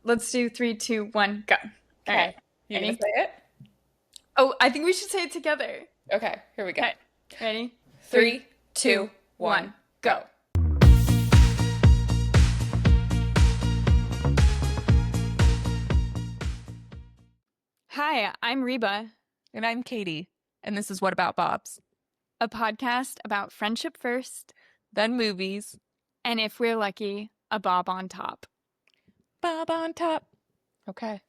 let's do three, two, one, go. All right. Okay. You gonna Ready? say it? Oh, I think we should say it together. Okay, here we go. Okay. Ready? Three, Three, two, two, one, one, go. go. Hi, I'm Reba, And I'm Katie, and this is What About Bob's? a podcast about friendship first, Then movies. and if we're lucky, a bob on top. Bob on top. Okay.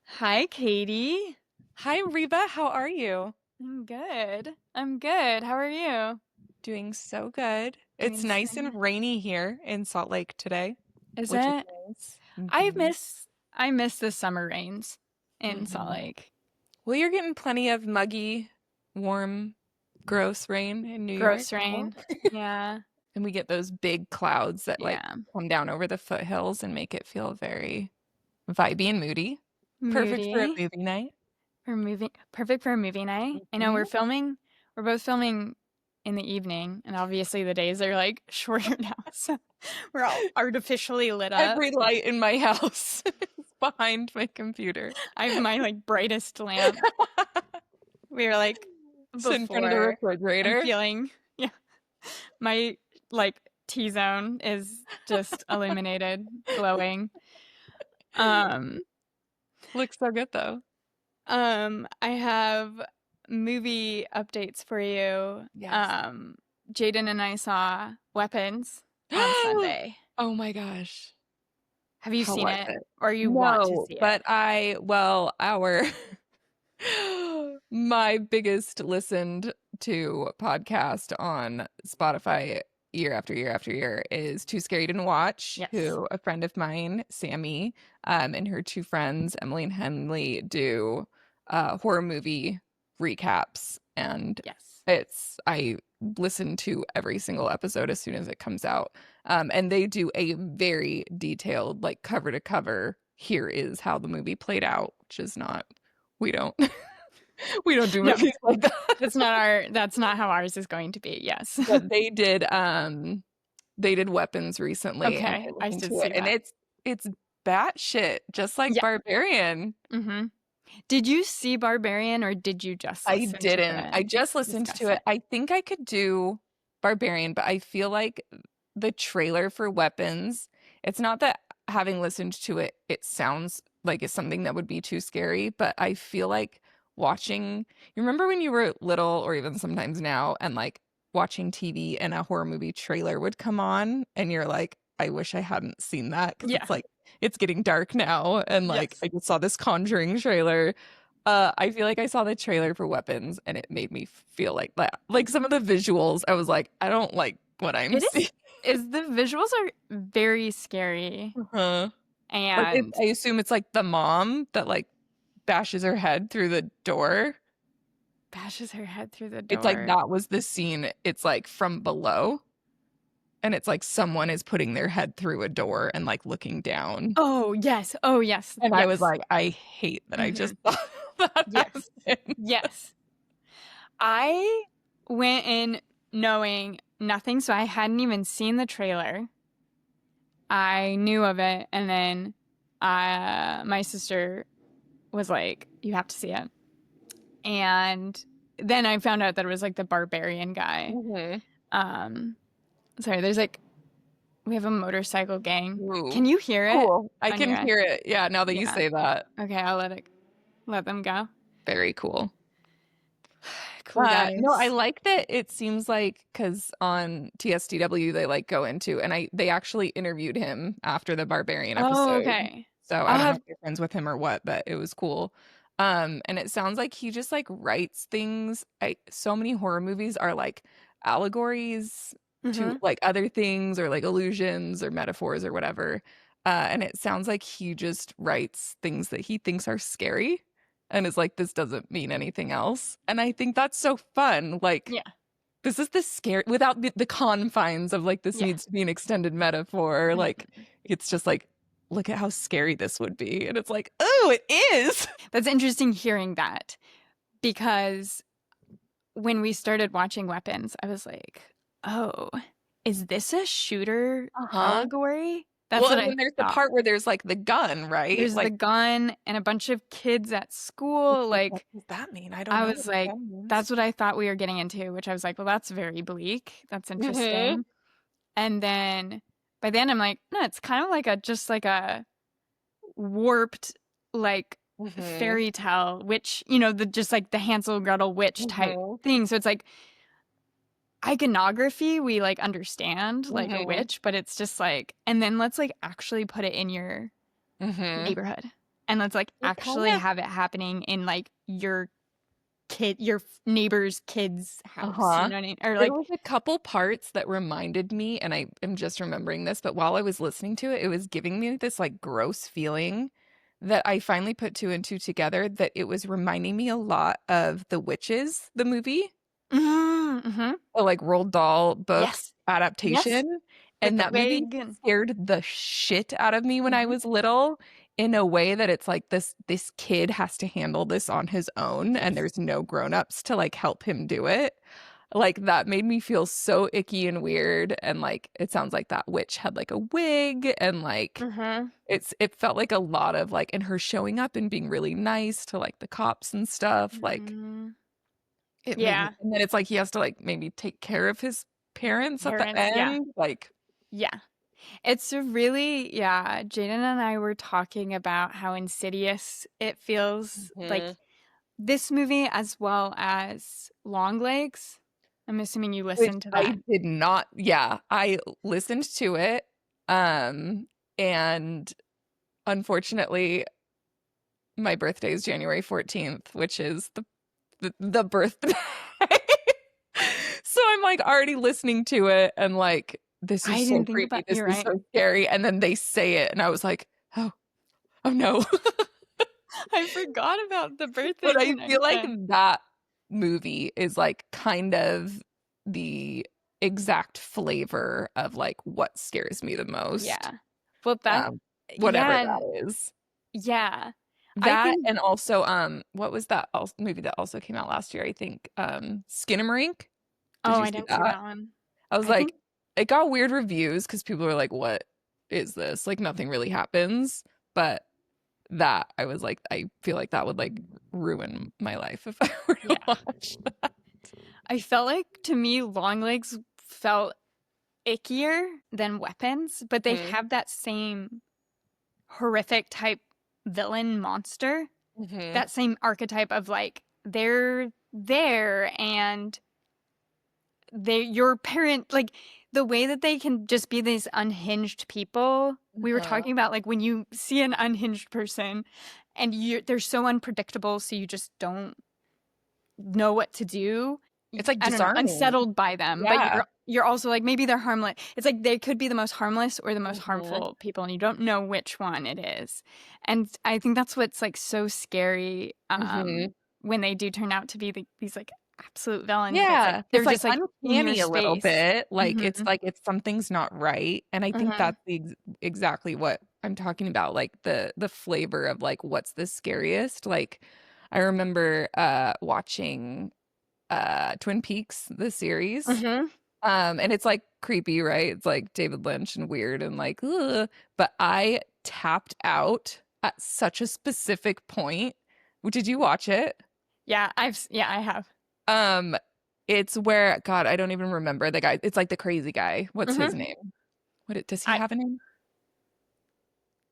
Hi, Katie. Hi, Reba. How are you? I'm good. I'm good. How are you? Doing so good. Doing It's nice so and rainy here in Salt Lake today, Is which is it? nice. I Mhm. miss I miss the summer rains in Salt Mhm. Lake. Well, you're getting plenty of muggy, warm, gross rain in New York. Gross rain. Yeah. And we get those big clouds that like Yeah. come down over the foothills and make it feel very vibey and moody. Perfect for a Moody. movie night. Perfect for a movie night. I know Mhm. we're both filming in the evening, and obviously the days are like shorter now. So we're all artificially lit up. Every light in my house is behind my computer. I have my like brightest lamp. We were like Sit in front of the before I'm refrigerator. feeling yeah. My like T-zone is just illuminated, glowing. Um Looks so good though. I have movie updates for you. Yes. Jaden and I saw Weapons on Sunday. Oh my gosh. Have you How seen was it it? or you want to No, see it? but our my biggest listened to podcast on Spotify year after year after year is Too Scary to Watch, Yes. who a friend of mine, Sammy, and her two friends, Emily and Henley, do horror movie recaps. And Yes. I listen to every single episode as soon as it comes out. And they do a very detailed, like cover to cover, here is how the movie played out, which is not, we don't we don't do No, movies like that. that's not how ours is going to be. Yes. But they did Weapons recently and I Okay, I listened should to it see and that. it's batshit, just like Yeah. Barbarian. Mm-hmm. Did you see Barbarian or did you just I listen to didn't. I it? just listened Discuss to it. it. I think I could do Barbarian, but I feel like the trailer for Weapons, it's not that having listened to it, it sounds like it's something that would be too scary, but I feel like watching, you remember when you were little or even sometimes now and like watching TV and a horror movie trailer would come on and you're like, I wish I hadn't seen that because Yeah. it's like it's getting dark now and like Yes. I just saw this Conjuring trailer. I feel like I saw the trailer for Weapons and it made me feel like that. Like some of the visuals, I was like, I don't like what I'm It seeing. is the visuals are very scary Uh-huh. Like and I assume it's like the mom that like bashes her head through the door. bashes her head through the It's like door. that was the scene. It's like from below. And it's like someone is putting their head through a door and like looking down. Oh, yes. Oh, yes. And I was Yes. like, I hate that I Hmm. just thought that Yes. happened. Yes. I went in knowing nothing, so I hadn't even seen the trailer. I knew of it, and then my sister was like, "You have to see it." And then I found out that it was like the barbarian guy. Mhm. Um, sorry, there's like we have a motorcycle gang. Ooh, Can you hear it cool. I on your can end? hear it. Yeah, now that you Yeah. say that. Okay, I'll let them go. Very cool. Cool No, I guys. like that it seems like because on TSDW they like go into and they actually interviewed him after the Barbarian Oh, episode. okay. So I I'll don't know have if you're friends with him or what, but it was cool. And it sounds like he just like writes things. So many horror movies are like allegories to mhm. like other things or like illusions or metaphors or whatever. And it sounds like he just writes things that he thinks are scary and is like, this doesn't mean anything else. And I think that's so fun. Like, Yeah. this is the scary without the confines of like, this Yeah. needs to be an extended metaphor. Like, Mhm. it's just like, look at how scary this would be. And it's like, oh, it is. That's interesting hearing that because when we started watching Weapons, I was like, "Oh, is this a shooter Uh-huh. allegory?" That's Well, what and I then there's the thought. part where there's like the gun, right? There's the Like, gun and a bunch of kids at school. what Like, does that mean? I don't I know was what the like, gun means. that's what I thought we were getting into, which I was like, well, that's very bleak. That's Mm-hmm. interesting. And then by the end, I'm like, no, it's kind of like just like a warped, like Mm-hmm. fairy tale witch, the just like the Hansel Gretel witch type Mm-hmm. thing. So it's like iconography, we like understand like a Mm-hmm. witch, but it's just like, and then let's like actually put it in your Mm-hmm. neighborhood. And let's like It kind actually of, have it happening in like your neighbor's kid's house. You uh-huh. know what I mean? Or There like, was a couple parts that reminded me, and I am just remembering this, but while I was listening to it, it was giving me this like gross feeling that I finally put two and two together, that it was reminding me a lot of The Witches, the movie, mm-hmm. a like Roald Dahl book Yes, yes, adaptation. with And the that movie wig and scared the shit out of me when I mhm. was little, in a way that it's like this kid has to handle this on his own and Yes. there's no grown-ups to like help him do it. Like that made me feel so icky and weird, and like it sounds like that witch had like a wig, and like Mhm. it felt like a lot of like, and her showing up and being really nice to like the cops and stuff, like Mhm. it made me, Yeah. and then it's like he has to like maybe take care of his parents at the Parents, yeah. end, like Yeah. It's a really, yeah, Jaden and I were talking about how insidious it feels like Mhm. this movie as well as Longlegs. I'm assuming you Which listened to that. I did not, yeah, I listened to it, and unfortunately my birthday is January 14th, which is the birthday. So I'm like already listening to it and like, this is I so didn't think creepy. about This you're is right. so scary. And then they say it and I was like, oh, oh no. I forgot about the birthday But I feel like connection. that movie is like kind of the exact flavor of like what scares me the most. Yeah. Well, that, Um, Whatever yeah, and that is. yeah. I That, think, and also what was that movie that also came out last year? I think Skinamarink. Did oh, you I see didn't see that? that one. I was I think like, it got weird reviews because people were like, what is this? Like nothing really happens. But that, I was like, I feel like that would like ruin my life if I were to yeah. watch that. I felt like to me Longlegs felt ickier than Weapons, but they Mm-hmm. have that same horrific type villain monster, Mm-hmm. that same archetype of like they're there and they your parent like the way that they can just be these unhinged people. We were Uh-huh. talking about like when you see an unhinged person and they're so unpredictable so you just don't know what to do. It's like I don't know, disarming. unsettled by them, but Yeah. you're also like maybe they're harmless. It's like they could be the most harmless or the most Mm-hmm. harmful people, and you don't know which one it is. And I think that's what's like so scary Mm-hmm. when they do turn out to be these like absolute villains. That's like Yeah, they're it's like just like in your uncanny a little space. bit. Like Hmm. it's something's not right, and I think Hmm. that's exactly what I'm talking about. Like the flavor of like what's the scariest. Like I remember watching Twin Peaks the series. Hmm. And it's like creepy, right? It's like David Lynch and weird and like, ugh. But I tapped out at such a specific point. Did you watch it? Yeah, I have. Um, it's where, God, I don't even remember the guy. It's like the crazy guy. What's his Hmm. name? Does he I have a name?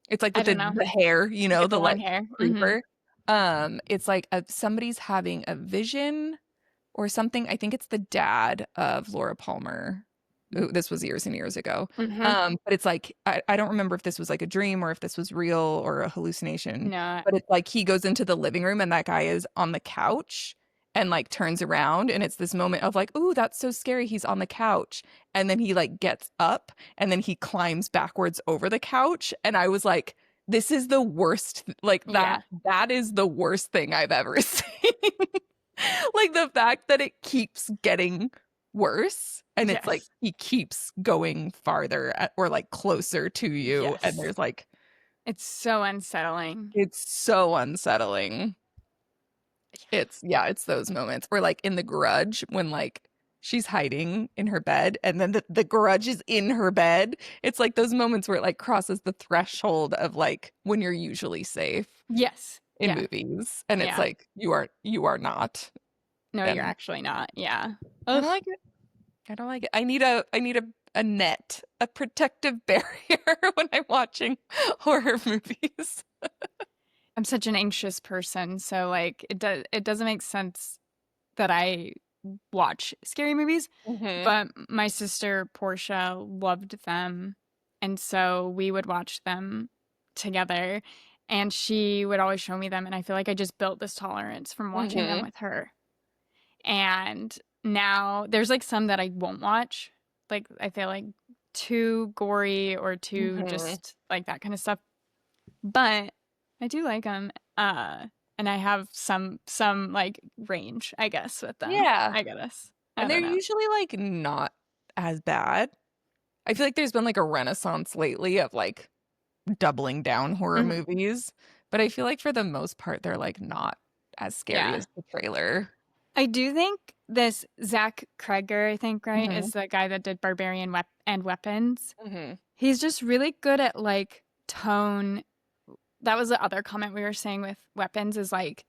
It's like I with don't know. the hair, With the the long like hair. Hmm. creeper. It's like somebody's having a vision or something. I think it's the dad of Laura Palmer. Ooh, this was years and years ago. Hmm. But it's like I don't remember if this was like a dream or if this was real or a hallucination. No. But it's like he goes into the living room and that guy is on the couch and like turns around, and it's this moment of like, ooh, that's so scary. He's on the couch. And then he like gets up and then he climbs backwards over the couch. And I was like, this is the worst, like Yeah. that is the worst thing I've ever seen. Like the fact that it keeps getting worse and it's like Yes. he keeps going farther or like closer to you, and Yes. there's like, It's so unsettling. it's so unsettling. It's, yeah, it's those moments, or like in The Grudge when like she's hiding in her bed, and then the grudge is in her bed. It's like those moments where it like crosses the threshold of like when you're usually safe Yes. in Yeah. movies, and it's Yeah. like you are not. No, you're And actually not. Yeah. I Ugh. don't like it. I don't like it. I need a net, a protective barrier when I'm watching horror movies. I'm such an anxious person, so like it doesn't make sense that I watch scary movies, Hmm. but my sister Portia loved them, and so we would watch them together, and she would always show me them, and I feel like I just built this tolerance from watching them Hmm. with her. And now there's like some that I won't watch. Like I feel like too gory or too Hmm. just like that kind of stuff. But I do like them. And I have some like range, I guess, with them. Yeah. I guess. I And they're don't know. usually like not as bad. I feel like there's been like a renaissance lately of like doubling down horror Mhm. movies, but I feel like for the most part they're like not as scary Yeah. as the trailer. I do think this Zach Kreger, I think, right, Hmm. is the guy that did and Weapons. Hmm. He's just really good at like tone. That was the other comment we were saying with Weapons is like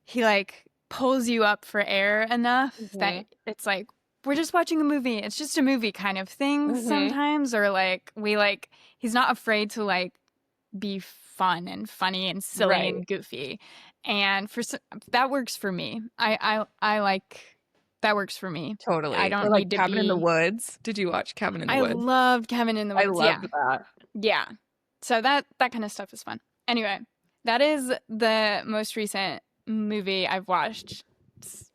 he like pulls you up for air enough Hmm. that it's like we're just watching a movie. It's just a movie kind of thing Hmm. sometimes, or like we like he's not afraid to like be fun and funny and silly Right. and goofy, and that works for me. I like that works for me. I Totally. Or don't like need to Cabin in the be. Woods. Did you watch Cabin in the I Woods? loved Kevin in the I Woods. Yeah, loved that. yeah. So that kind of stuff is fun. Anyway, that is the most recent movie I've watched. You're so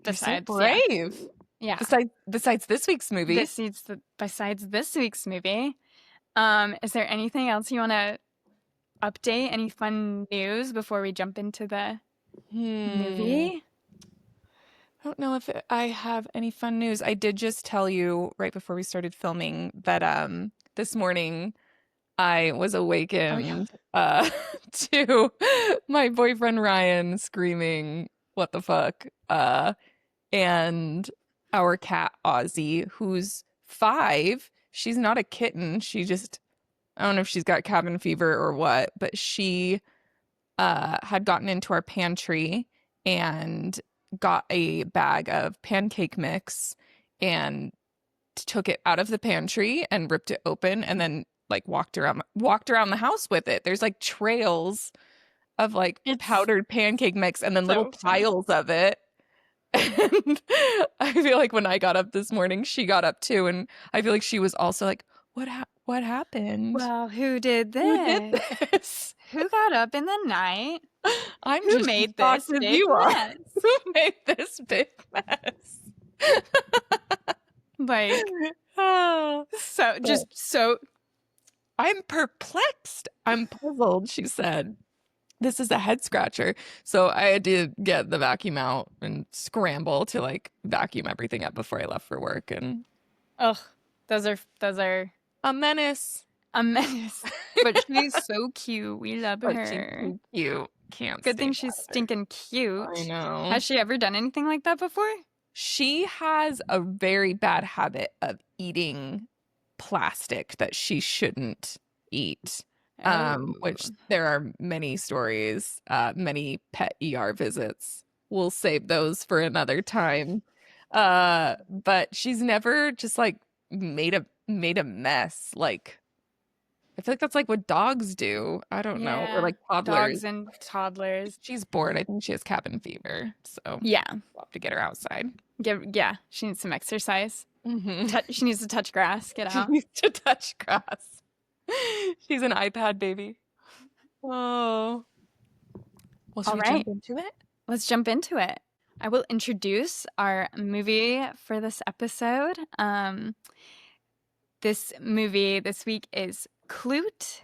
Besides, yeah, brave. yeah. Besides this week's movie. Besides this week's movie. Is there anything else you want to update? Any fun news before we jump into the Hmm. movie? I don't know if I have any fun news. I did just tell you right before we started filming that this morning I was Oh yeah. awakened to my boyfriend Ryan screaming, "What the fuck?" And our cat Ozzy, who's 5. She's not a kitten. She just, I don't know if she's got cabin fever or what, but she had gotten into our pantry and got a bag of pancake mix and took it out of the pantry and ripped it open and then like walked around the house with it. There's like trails of like It's powdered pancake mix and then little so funny. piles of it. And I feel like when I got up this morning, she got up too, and I feel like she was also like, what happened? Well, who did Who did this? this?" Who got up in the night? I'm Who just as made shocked this as big you are. mess? Who made this big mess? Like, Oh, so but just so I'm perplexed. I'm puzzled, she said. This is a head scratcher. So I had to get the vacuum out and scramble to like vacuum everything up before I left for work. And ugh, those are a menace. a mess. But she's so cute. We love But she's her. too cute. Can't Good stay thing mad she's at her. stinking I cute. know. Has she ever done anything like that before? She has a very bad habit of eating plastic that she shouldn't eat. Oh. Which there are many stories, many pet ER visits. We'll save those for another time. But she's never just like made a mess. Like I feel like that's like what dogs do. I don't know, or Yeah. like toddlers. Dogs and toddlers. She's bored. I think she has cabin fever, so Yeah. we'll have to get her outside. Yeah. She needs some exercise. Hmm. She needs to touch grass. Get She out. needs to touch grass. She's an iPad baby. Oh. Well, should All we jump right. into it? Let's jump into it. I will introduce our movie for this episode. This movie this week is Klute,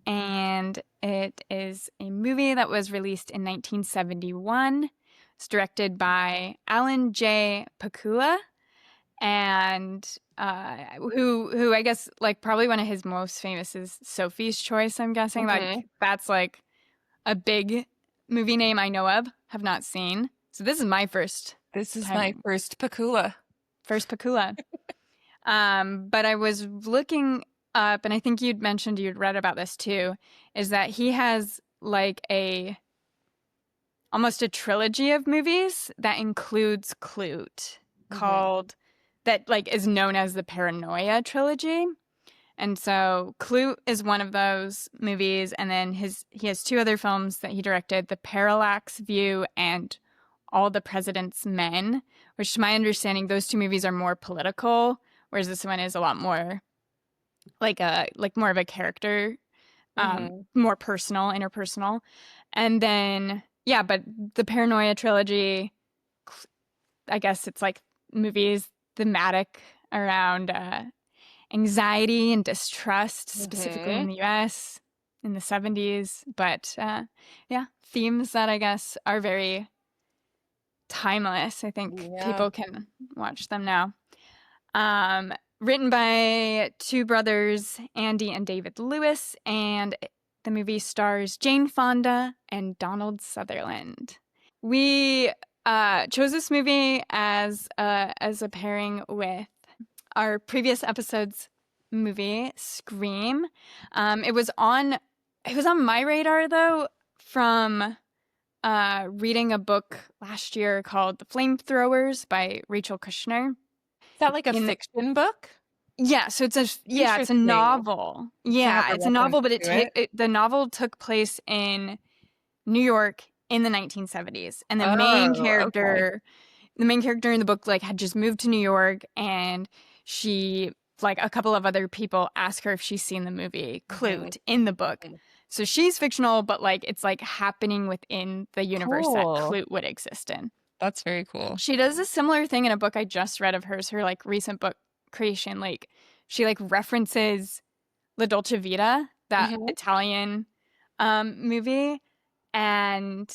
and it is a movie that was released in 1971. It's directed by Alan J. Pakula, and who I guess like probably one of his most famous is Sophie's Choice. I'm guessing Hmm. like that's like a big movie name I know of, have not seen. So this is my first This is my time. first Pakula. first Pakula. But I was looking up, and I think you'd mentioned you'd read about this too, is that he has like almost a trilogy of movies that includes Klute, Mm-hmm. called that like is known as the Paranoia trilogy. And so Klute is one of those movies, and then he has two other films that he directed, The Parallax View and All the President's Men, which to my understanding those two movies are more political, whereas this one is a lot more like more of a character, Mm-hmm. more personal, interpersonal. And then yeah, but the Paranoia trilogy, I guess it's like movies thematic around anxiety and distrust, specifically Mm-hmm. in the US in the 70s. But yeah, themes that I guess are very timeless. I think Yeah. people can watch them now. Written by two brothers, Andy and David Lewis, and the movie stars Jane Fonda and Donald Sutherland. We chose this movie as a pairing with our previous episode's movie, Scream. It was on my radar though from reading a book last year called The Flamethrowers by Rachel Kushner. Is that like a In the, fiction book? it's a Interesting. novel. To have Yeah, a it's a reference novel, but to it. the novel took place in New York in the 1970s, and Oh, okay. the main character in the book like had just moved to New York, and she like a couple of other people ask her if she's seen the movie Mm-hmm. Klute in the book. So she's fictional, but like it's like happening within the universe that Cool. Klute would exist in. That's very cool. She does a similar thing in a book I just read of hers, her like recent book creation. Like she like references La Dolce Vita, that Mm-hmm. Italian movie, and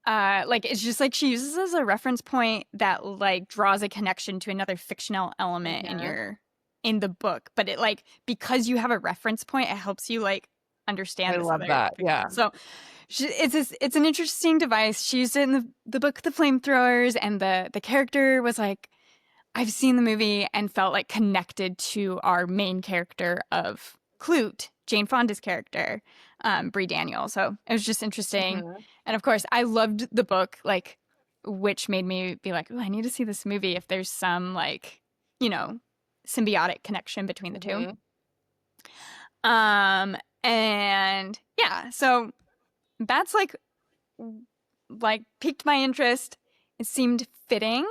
like it's just like she uses as a reference point that like draws a connection to another fictional element Mm-hmm. in the book, but it like because you have a reference point it helps you like I understand this love other that. fiction. Yeah. So it's an interesting device. She used it in the book The Flamethrowers, and the character was like, I've seen the movie and felt like connected to our main character of Klute, Jane Fonda's character, Bree Daniel. So it was just interesting. Mm-hmm. And of course, I loved the book, like, which made me be like, oh, I need to see this movie if there's some, like, you know, symbiotic connection between the two. Mm-hmm. And yeah, so that's like piqued my interest. It seemed fitting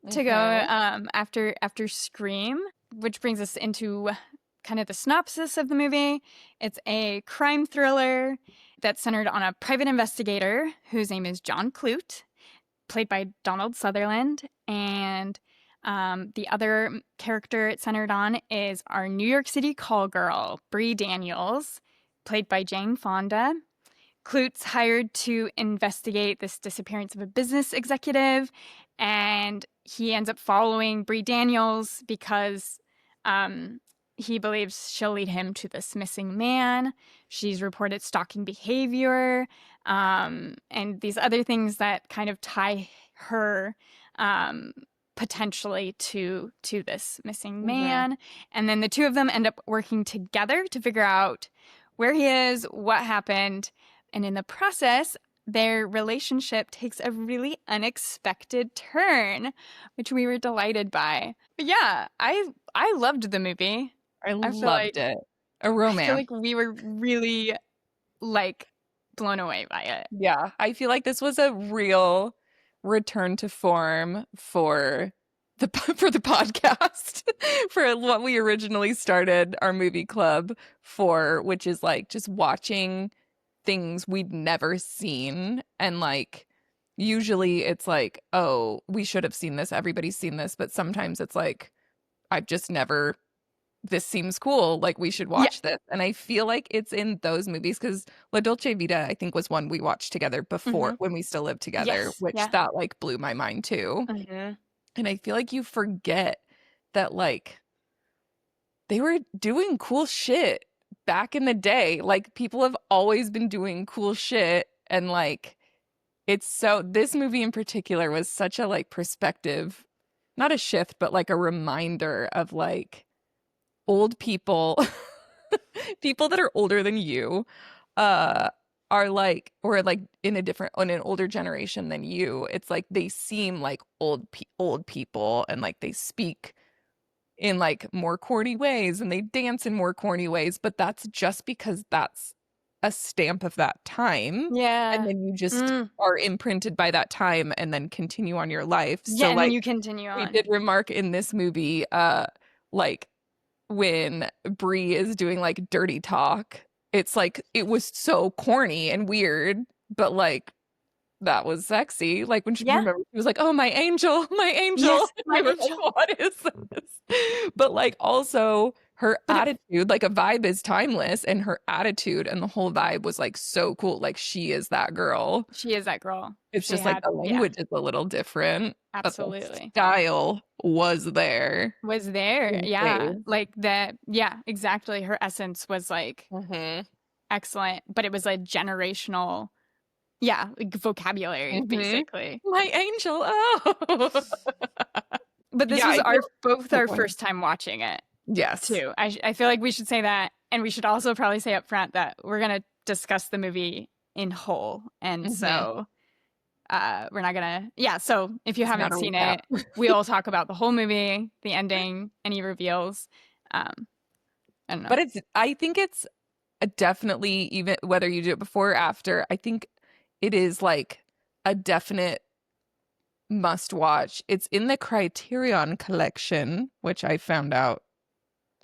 to go Mm-hmm. after Scream, which brings us into kind of the synopsis of the movie. It's a crime thriller that's centered on a private investigator whose name is John Clute, played by Donald Sutherland, and the other character it's centered on is our New York City call girl, Bree Daniels, played by Jane Fonda. Klute's hired to investigate this disappearance of a business executive, and he ends up following Bree Daniels because um, he believes she'll lead him to this missing man. She's reported stalking behavior, and these other things that kind of tie her um, potentially to this missing Mm-hmm. man. And then the two of them end up working together to figure out where he is, what happened, and in the process, their relationship takes a really unexpected turn, which we were delighted by. But yeah, I loved the movie. I I feel loved like it. A I feel romance. like we were really like blown away by it. Yeah. I feel like this was a real return to form for for the podcast for what we originally started our movie club for, which is like just watching things we'd never seen. And like usually it's like, oh, we should have seen this, everybody's seen this, but sometimes it's like I've just never, this seems cool, like we should Yeah. watch this. And I feel like it's in those movies because La Dolce Vita I think was one we watched together before Hmm. when we still lived together, Yes. which Yeah. that like blew my mind too. Hmm. And I feel like you forget that like they were doing cool shit back in the day. Like people have always been doing cool shit, and like it's so, this movie in particular was such a like perspective not a shift, but like a reminder of like old people, people that are older than you, uh, are like, or like in an older generation than you. It's like they seem like old people, and like they speak in like more corny ways and they dance in more corny ways, but that's just because that's a stamp of that time. And Yeah. then you just Mm. are imprinted by that time and then continue on your life. Yeah, So and then like you continue we on. did remark in this movie, like when Brie is doing like dirty talk, it's like it was so corny and weird, but like that was sexy. Like when she Yeah. remember she was like, "Oh, my angel, my angel." Yes, And my we were like, angel. "What is this?" But like also her But it attitude, like a vibe is timeless, and her attitude and the whole vibe was like so cool. Like she is that girl. she is that girl. It's She just like had the yeah, language is a little different, but the absolutely. style was there Was there. in Yeah. spades. Like that yeah, exactly. Her essence was like Hmm. excellent, but it was a generational yeah, like vocabulary Hmm. basically. My angel. Oh. But this Yeah, was I our feel both oh, our go ahead. first time watching it Yes. too. I feel like we should say that, and we should also probably say up front that we're gonna discuss the movie in whole, and Hmm. so we're not gonna yeah. So if you It's not haven't a seen recap. it, we'll talk about the whole movie, the ending, any reveals. Um, I don't know. But I think it's a definitely, even whether you do it before or after, I think it is like a definite must watch. It's in the Criterion collection, which I found out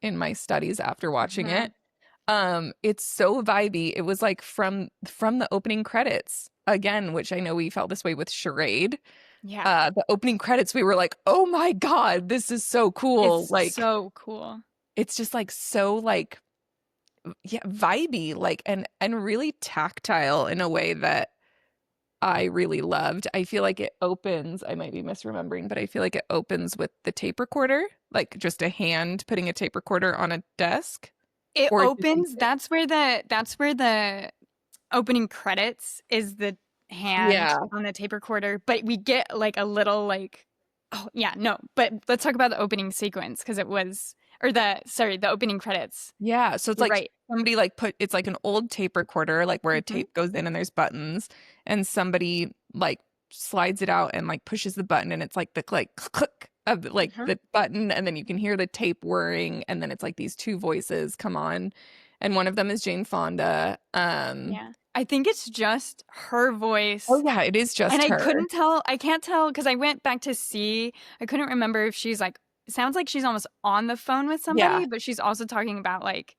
in my studies after watching Hmm. it. It's so vibey. It was like from the opening credits again, which I know we felt this way with Charade. Yeah, The opening credits, we were like, "Oh my God, this is so cool!" it's Like so cool. it's just like so like yeah, vibey, like and really tactile in a way that I really loved. I feel like it opens, I might be misremembering, but I feel like it opens with the tape recorder, like just a hand putting a tape recorder on a desk. It Or did you opens. That's where the opening credits is the hand Yeah. on the tape recorder, but we get like a little like oh yeah, no, but let's talk about the opening sequence because it was or the sorry, the opening credits. Yeah. So it's You're like right. somebody like put it's like an old tape recorder, like where a Hmm. tape goes in and there's buttons, and somebody like slides it out and like pushes the button, and it's like the like click of like Hmm. the button, and then you can hear the tape whirring, and then it's like these two voices come on, and one of them is Jane Fonda. Yeah. I think it's just her Oh voice. yeah, it is And just I her. couldn't tell, I can't tell because I went back to see, I couldn't remember if she's like, it sounds like she's almost on the phone with Yeah. somebody, but she's also talking about like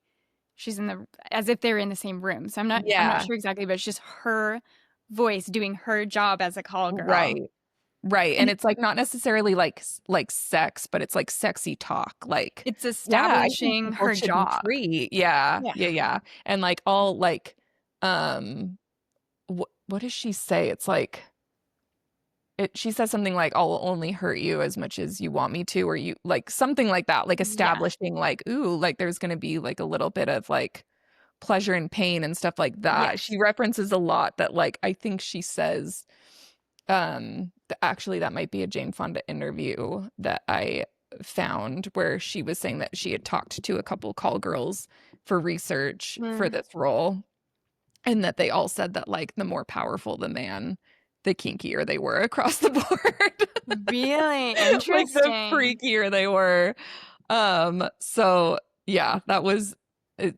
she's in the as if they're in the same room. So I'm not Yeah. sure exactly, but it's just her voice doing her job as a call girl. Right. Right. And And it's like not necessarily like like sex, but it's like sexy talk. Like, it's yeah, I think establishing people her should be job. free. Yeah. Yeah. Yeah, yeah. And like all like um what does she say? It's like she says something like I'll only hurt you as much as you want me to, or you like something like that, like Yeah. establishing like ooh, like there's going to be like a little bit of like pleasure and pain and stuff like that. Yes. She references a lot that like I think she says actually that might be a Jane Fonda interview that I found where she was saying that she had talked to a couple call girls for research for Mm. this role, and that they all said that like the more powerful the man, the kinkier they were across the board. Really Like the interesting. freakier they were. So yeah, that was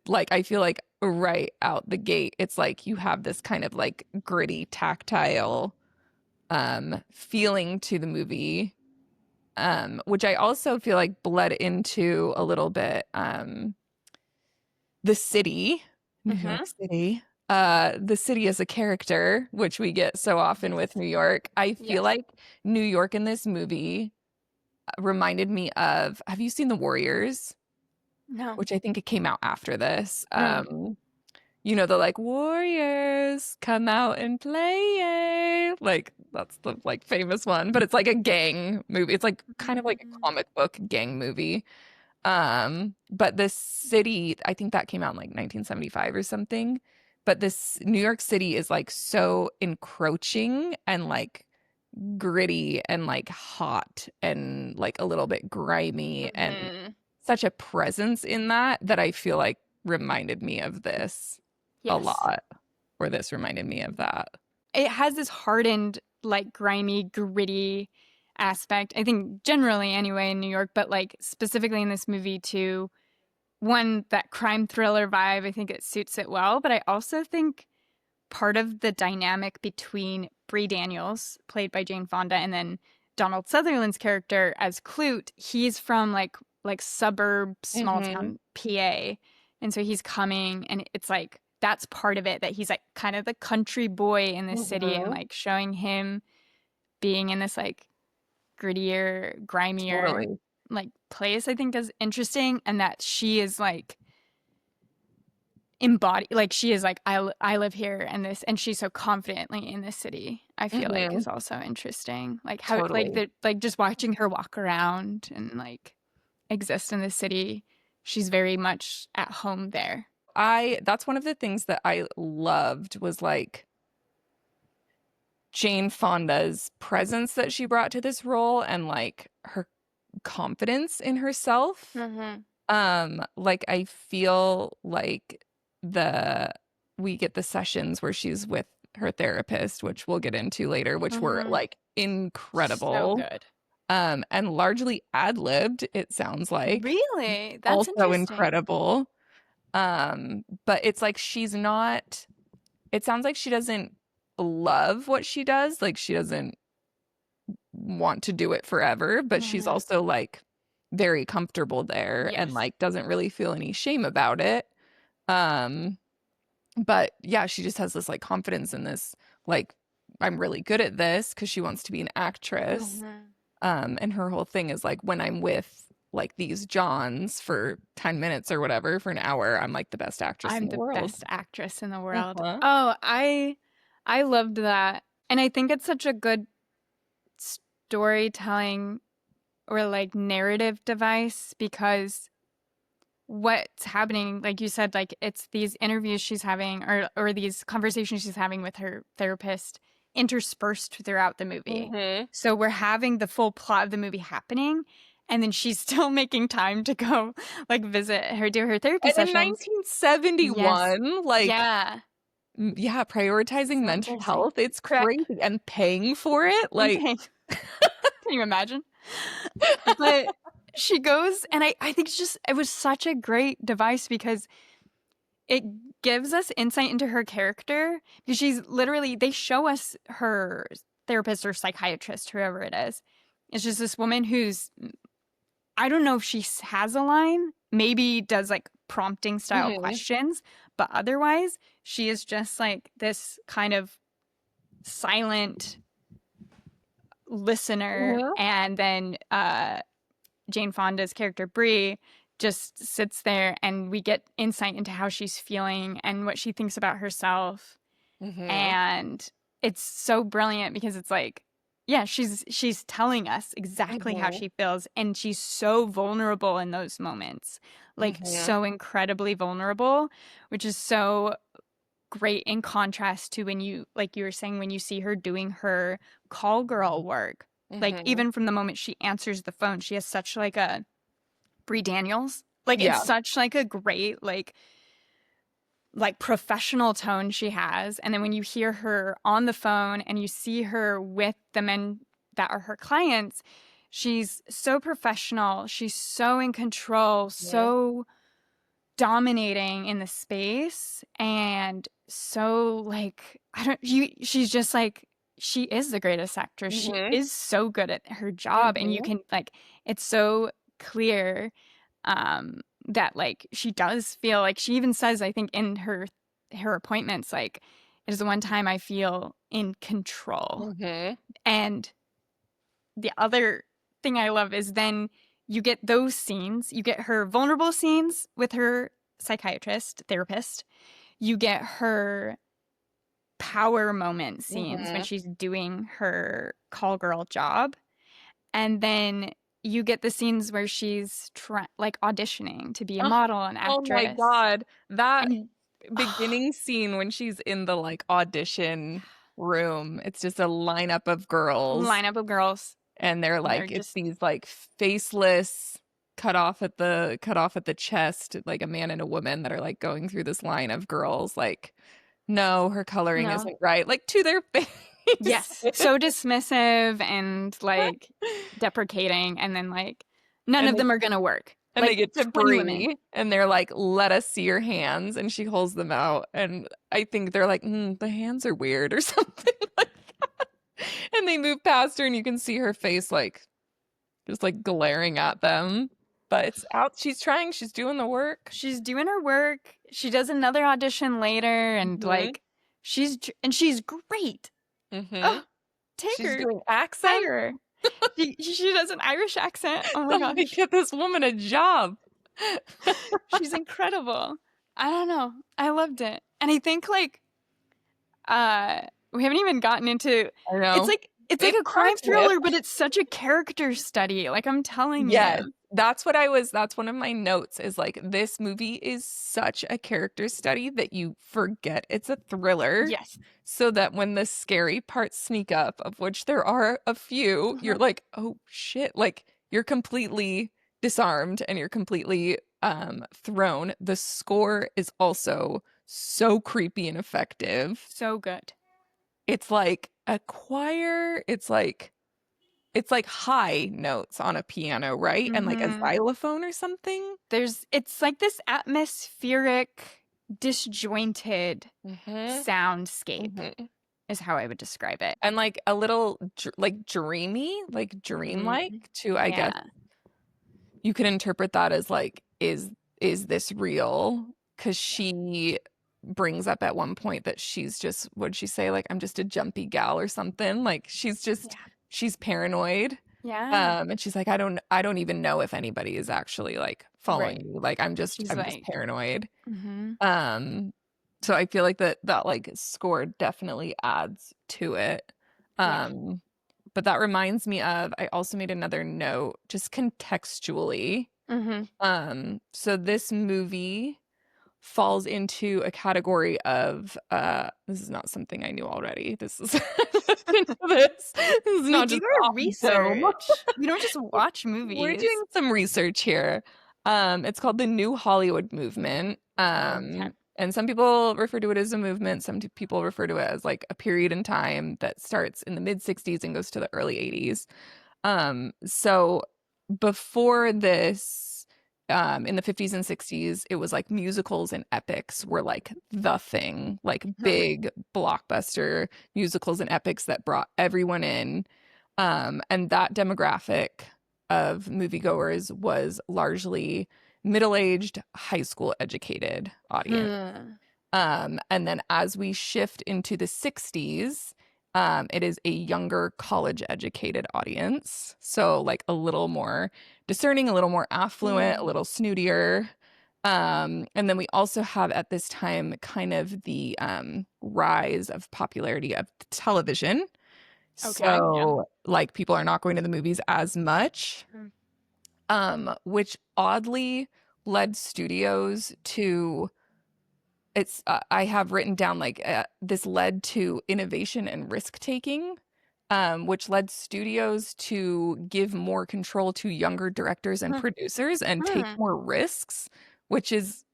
like I feel like right out the gate it's like you have this kind of like gritty tactile feeling to the movie, which I also feel like bled into a little bit the city, New York Hmm. City. The city as a character, which we get so often Yes. with New York. I feel Yes. like New York in this movie reminded me of, have you seen The Warriors? No. Which I think it came out after this. Mm. You know, the like warriors come out and play. Like that's the like famous one, but it's like a gang movie. It's like kind of like a Mm. comic book gang movie. But this city, I think that came out in like 1975 or something. But this New York City is like so encroaching and like gritty and like hot and like a little bit grimy and such a presence in that that I feel like reminded me of this a Yes. lot, or this reminded me of that. It has this hardened, like grimy, gritty aspect. I think generally anyway in New York, but like specifically in this movie too. One, that crime thriller vibe, I think it suits it well. But I also think part of the dynamic between Bree Daniels, played by Jane Fonda, and then Donald Sutherland's character as Klute, he's from like suburb, small Mm-hmm. town PA. And so he's coming and it's like that's part of it, that he's like kind of the country boy in this city, and Mm-hmm. like showing him being in this like grittier, grimier Totally. like place, I think is interesting. And that she is like embody, like she is like I live here and this, and she's so confidently in this city, I feel like Mm-hmm. is also interesting, like how like Totally. the like just watching her walk around and like exist in this city, she's very much at home there. That's one of the things that I loved was like Jane Fonda's presence that she brought to this role and like her confidence in herself. Mm-hmm. Like I feel like the we get the sessions where she's with her therapist, which we'll get into later, which were Mm-hmm. like So incredible. good. And largely ad-libbed, it sounds like. Really? That's Also interesting. incredible. But it's like it sounds like she doesn't love what she does, like she doesn't want to do it forever, but she's Mm-hmm. also like very comfortable there and Yes. like doesn't really feel any shame about it. Um, but yeah, she just has this like confidence in this, like, I'm really good at this because she wants to be an actress. Mm-hmm. And her whole thing is like when I'm with like these Johns for 10 minutes or whatever, for an hour, I'm like the best actress I'm in the the world. best actress in the world. Uh-huh. Oh, I loved that. And I think it's such a good storytelling or like narrative device, because what's happening, like you said, like it's these interviews she's having, or these conversations she's having with her therapist interspersed throughout the movie. Hmm. So we're having the full plot of the movie happening, and then she's still making time to go like visit her, do her therapy And in sessions. Yes. 1971, like, Yeah. yeah, prioritizing So mental interesting. health, it's Right. crazy. And paying for it, I'm like, paying. Can you imagine? But she goes, and I think it's just, it was such a great device because it gives us insight into her character, because she's literally, they show us her therapist or psychiatrist, whoever it is. It's just this woman who's, I don't know if she has a line, maybe does like prompting style hmm questions, but otherwise, she is just like this kind of silent listener. hmm And then Jane Fonda's character Bree just sits there, and we get insight into how she's feeling and what she thinks about herself. hmm And it's so brilliant because it's like, yeah, she's telling us exactly how hmm she feels, and she's so vulnerable in those moments. Like hmm so incredibly vulnerable, which is so great in contrast to when you, like you were saying, when you see her doing her call girl work. Like hmm even from the moment she answers the phone, she has such like a Brie Daniels. Like it's Yeah. such like a great like professional tone she has. And then when you hear her on the phone and you see her with the men that are her clients, she's so professional. She's so in control, hmm so dominating in the space, and so like I don't you she's just like, she is the greatest actress. She hmm is so good at her job, and you hmm can like, it's so clear that like she does feel like, she even says, I think in her appointments, like, it is the one time I feel in control. hmm And the other thing I love is then you get those scenes, you get her vulnerable scenes with her psychiatrist, therapist, you get her power moment scenes when hmm she's doing her call girl job, and then you get the scenes where she's like auditioning to be a Oh, model and oh my actress. God. That And beginning scene when she's in the like audition room. It's just a lineup of girls, lineup of girls, and they're and they're like, it's just these like faceless, cut off at the chest, like a man and a woman that are like going through this line of girls, like, no, her coloring no. isn't right, like to their face. Yes, so dismissive and like deprecating, and then like none And of they them are gonna work. and they Like get to 20 women. Brie, and they're like, let us see your hands, and she holds them out, and I think they're like, the hands are weird or something like that. And they move past her, and you can see her face like just like glaring at them. But it's out. She's trying. She's doing the work. She's doing her work. She does another audition later, and Mm-hmm. like she's great. Mm-hmm. Oh, take She's her, doing accents. hire her. She does an Irish accent. Oh my Somebody gosh, get this woman a job. she's incredible. I don't know. I loved it, and I think like we haven't even gotten into. I It's know. like it's like It a crime starts with thriller, but it's such a character study. Like I'm telling yes. you. That's one of my notes is like this movie is such a character study that you forget it's a thriller. Yes. So that when the scary parts sneak up, of which there are a few, you're Uh-huh. like, oh shit. Like you're completely disarmed and you're completely thrown. The score is also so creepy and effective. So good. It's like a choir, it's like high notes on a piano, right? And like a Mm-hmm. xylophone or something. It's like this atmospheric, disjointed Mm-hmm. soundscape Mm-hmm. is how I would describe it. And like a little like dreamy, like dreamlike Mhm. too, I guess. Yeah. You can interpret that as like, is this real? Because Yeah. she brings up at one point that she's just, what'd she say? Like, I'm just a jumpy gal or something. Like Yeah. she's paranoid. Yeah. And she's like, I don't even know if anybody is actually like following Right. me. Like She's I'm just like, paranoid. mm-hmm. Um, so I feel like that like score definitely adds to it. Yeah. Um, but that reminds me of I also made another note just contextually. Mm-hmm. So this movie falls into a category of this is not something I knew already. This is this is We not do just our off the dome. research. We don't just watch We're movies. doing some research here. It's called the New Hollywood Movement. Okay. And some people refer to it as a movement. Some people refer to it as like a period in time that starts in the mid 60s and goes to the early 80s. So before this, in the 50s and 60s, it was like musicals and epics were like the thing, like Huh. big blockbuster musicals and epics that brought everyone in. And that demographic of moviegoers was largely middle-aged, high school educated audience. Hmm. And then as we shift into the 60s, it is a younger college educated audience. So like a little more discerning, a little more affluent, a Hmm. little snootier. And then we also have at this time kind of the rise of popularity of television. Okay. Yeah. So like people are not going to the movies as much, Hmm. which oddly led studios to it's I have written down like this led to innovation and risk taking, which led studios to give more control to younger directors and Huh. producers and take Hmm. more risks, which is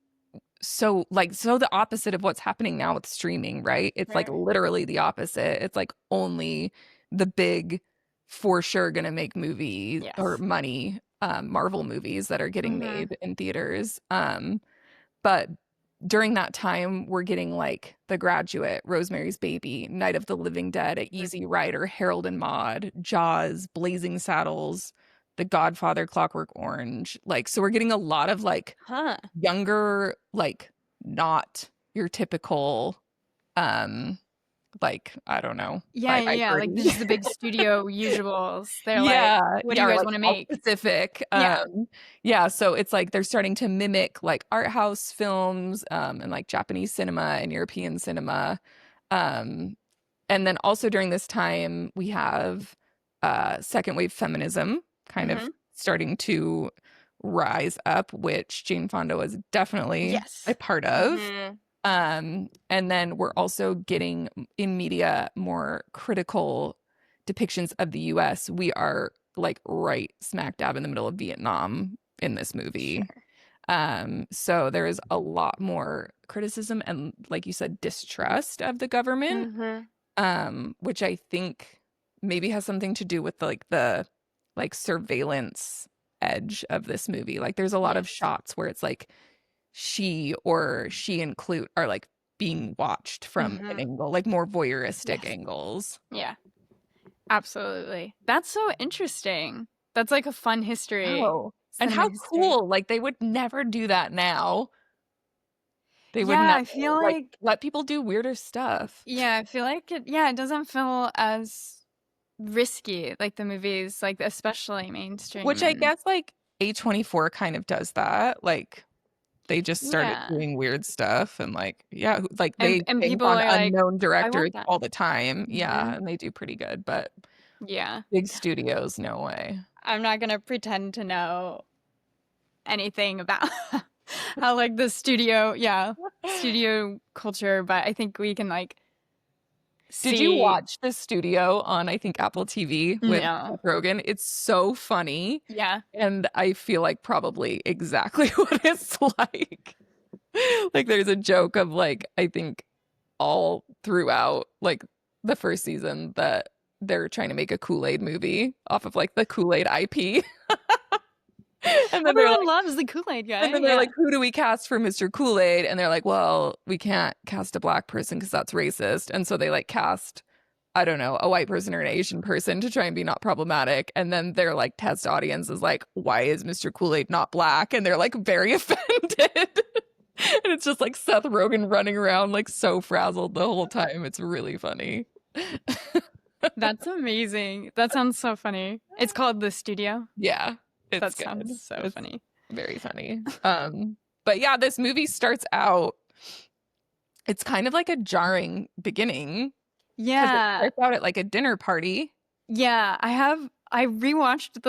so the opposite of what's happening now with streaming, right? It's like Right. literally the opposite. It's like only the big for sure gonna make movies or Yes. money Marvel movies that are getting Mm-hmm. made in theaters. But during that time, we're getting like The Graduate, Rosemary's Baby, Night of the Living Dead, A Easy Rider, Harold and Maude, Jaws, Blazing Saddles, The Godfather, Clockwork Orange. Like, so we're getting a lot of like Huh. younger, like not your typical, um, like, I don't know, Yeah. I Yeah. Like this 30. is the big studio usuals. They're like, Yeah, what do yeah, you or guys like want to South make? Pacific. Yeah. Yeah, so it's like they're starting to mimic like art house films, and like Japanese cinema and European cinema. Um, and then also during this time we have second wave feminism kind of Mm-hmm. starting to rise up, which Jane Fonda was definitely a Yes. part of. Mm-hmm. And then we're also getting in media more critical depictions of the US. We are like right smack dab in the middle of Vietnam in this movie. Sure. So there is a lot more criticism and, like you said, distrust of the government, Mm-hmm. which I think maybe has something to do with the like surveillance edge of this movie. Like there's a lot of Yes. shots where it's like she and Klute are like being watched from an Mm-hmm. angle, like more voyeuristic Yes. angles. Yeah. Absolutely. That's so interesting. That's like a fun history, Oh, and cinema how history. cool. Like they would never do that now. They would Yeah, never I feel like like let people do weirder stuff. it doesn't feel as risky like the movies, like especially mainstream Which I and guess like A24 kind of does that. Like they just started yeah. doing weird stuff and like yeah, like And they and bank people on are like, unknown I directors want that. all the time. Yeah, Hmm. and they do pretty good, but Yeah. big studios, no way. I'm not gonna pretend to know anything about how like the studio culture, but I think we can like Did you see watch The Studio on, I think, Apple TV with no. Seth Rogen? It's so funny. Yeah. And I feel like probably exactly what it's like. Like there's a joke of like, I think all throughout like the first season that they're trying to make a Kool-Aid movie off of like the Kool-Aid IP. And then they're Everyone like, loves the Kool-Aid and guy. then they're Yeah. like, who do we cast for Mr. Kool-Aid? And they're like, well, we can't cast a black person because that's racist. And so they like cast, I don't know, a white person or an Asian person to try and be not problematic. And then their like test audience is like, why is Mr. Kool-Aid not black? And they're like very offended. And it's just like Seth Rogen running around like so frazzled the whole time. It's really funny. That's amazing. That sounds so funny. It's called The Studio. Yeah, it's That sounds good. so It's funny. very funny. But yeah, this movie starts out, it's kind of like a jarring beginning because it Yeah. starts out at like a dinner party. Yeah, I rewatched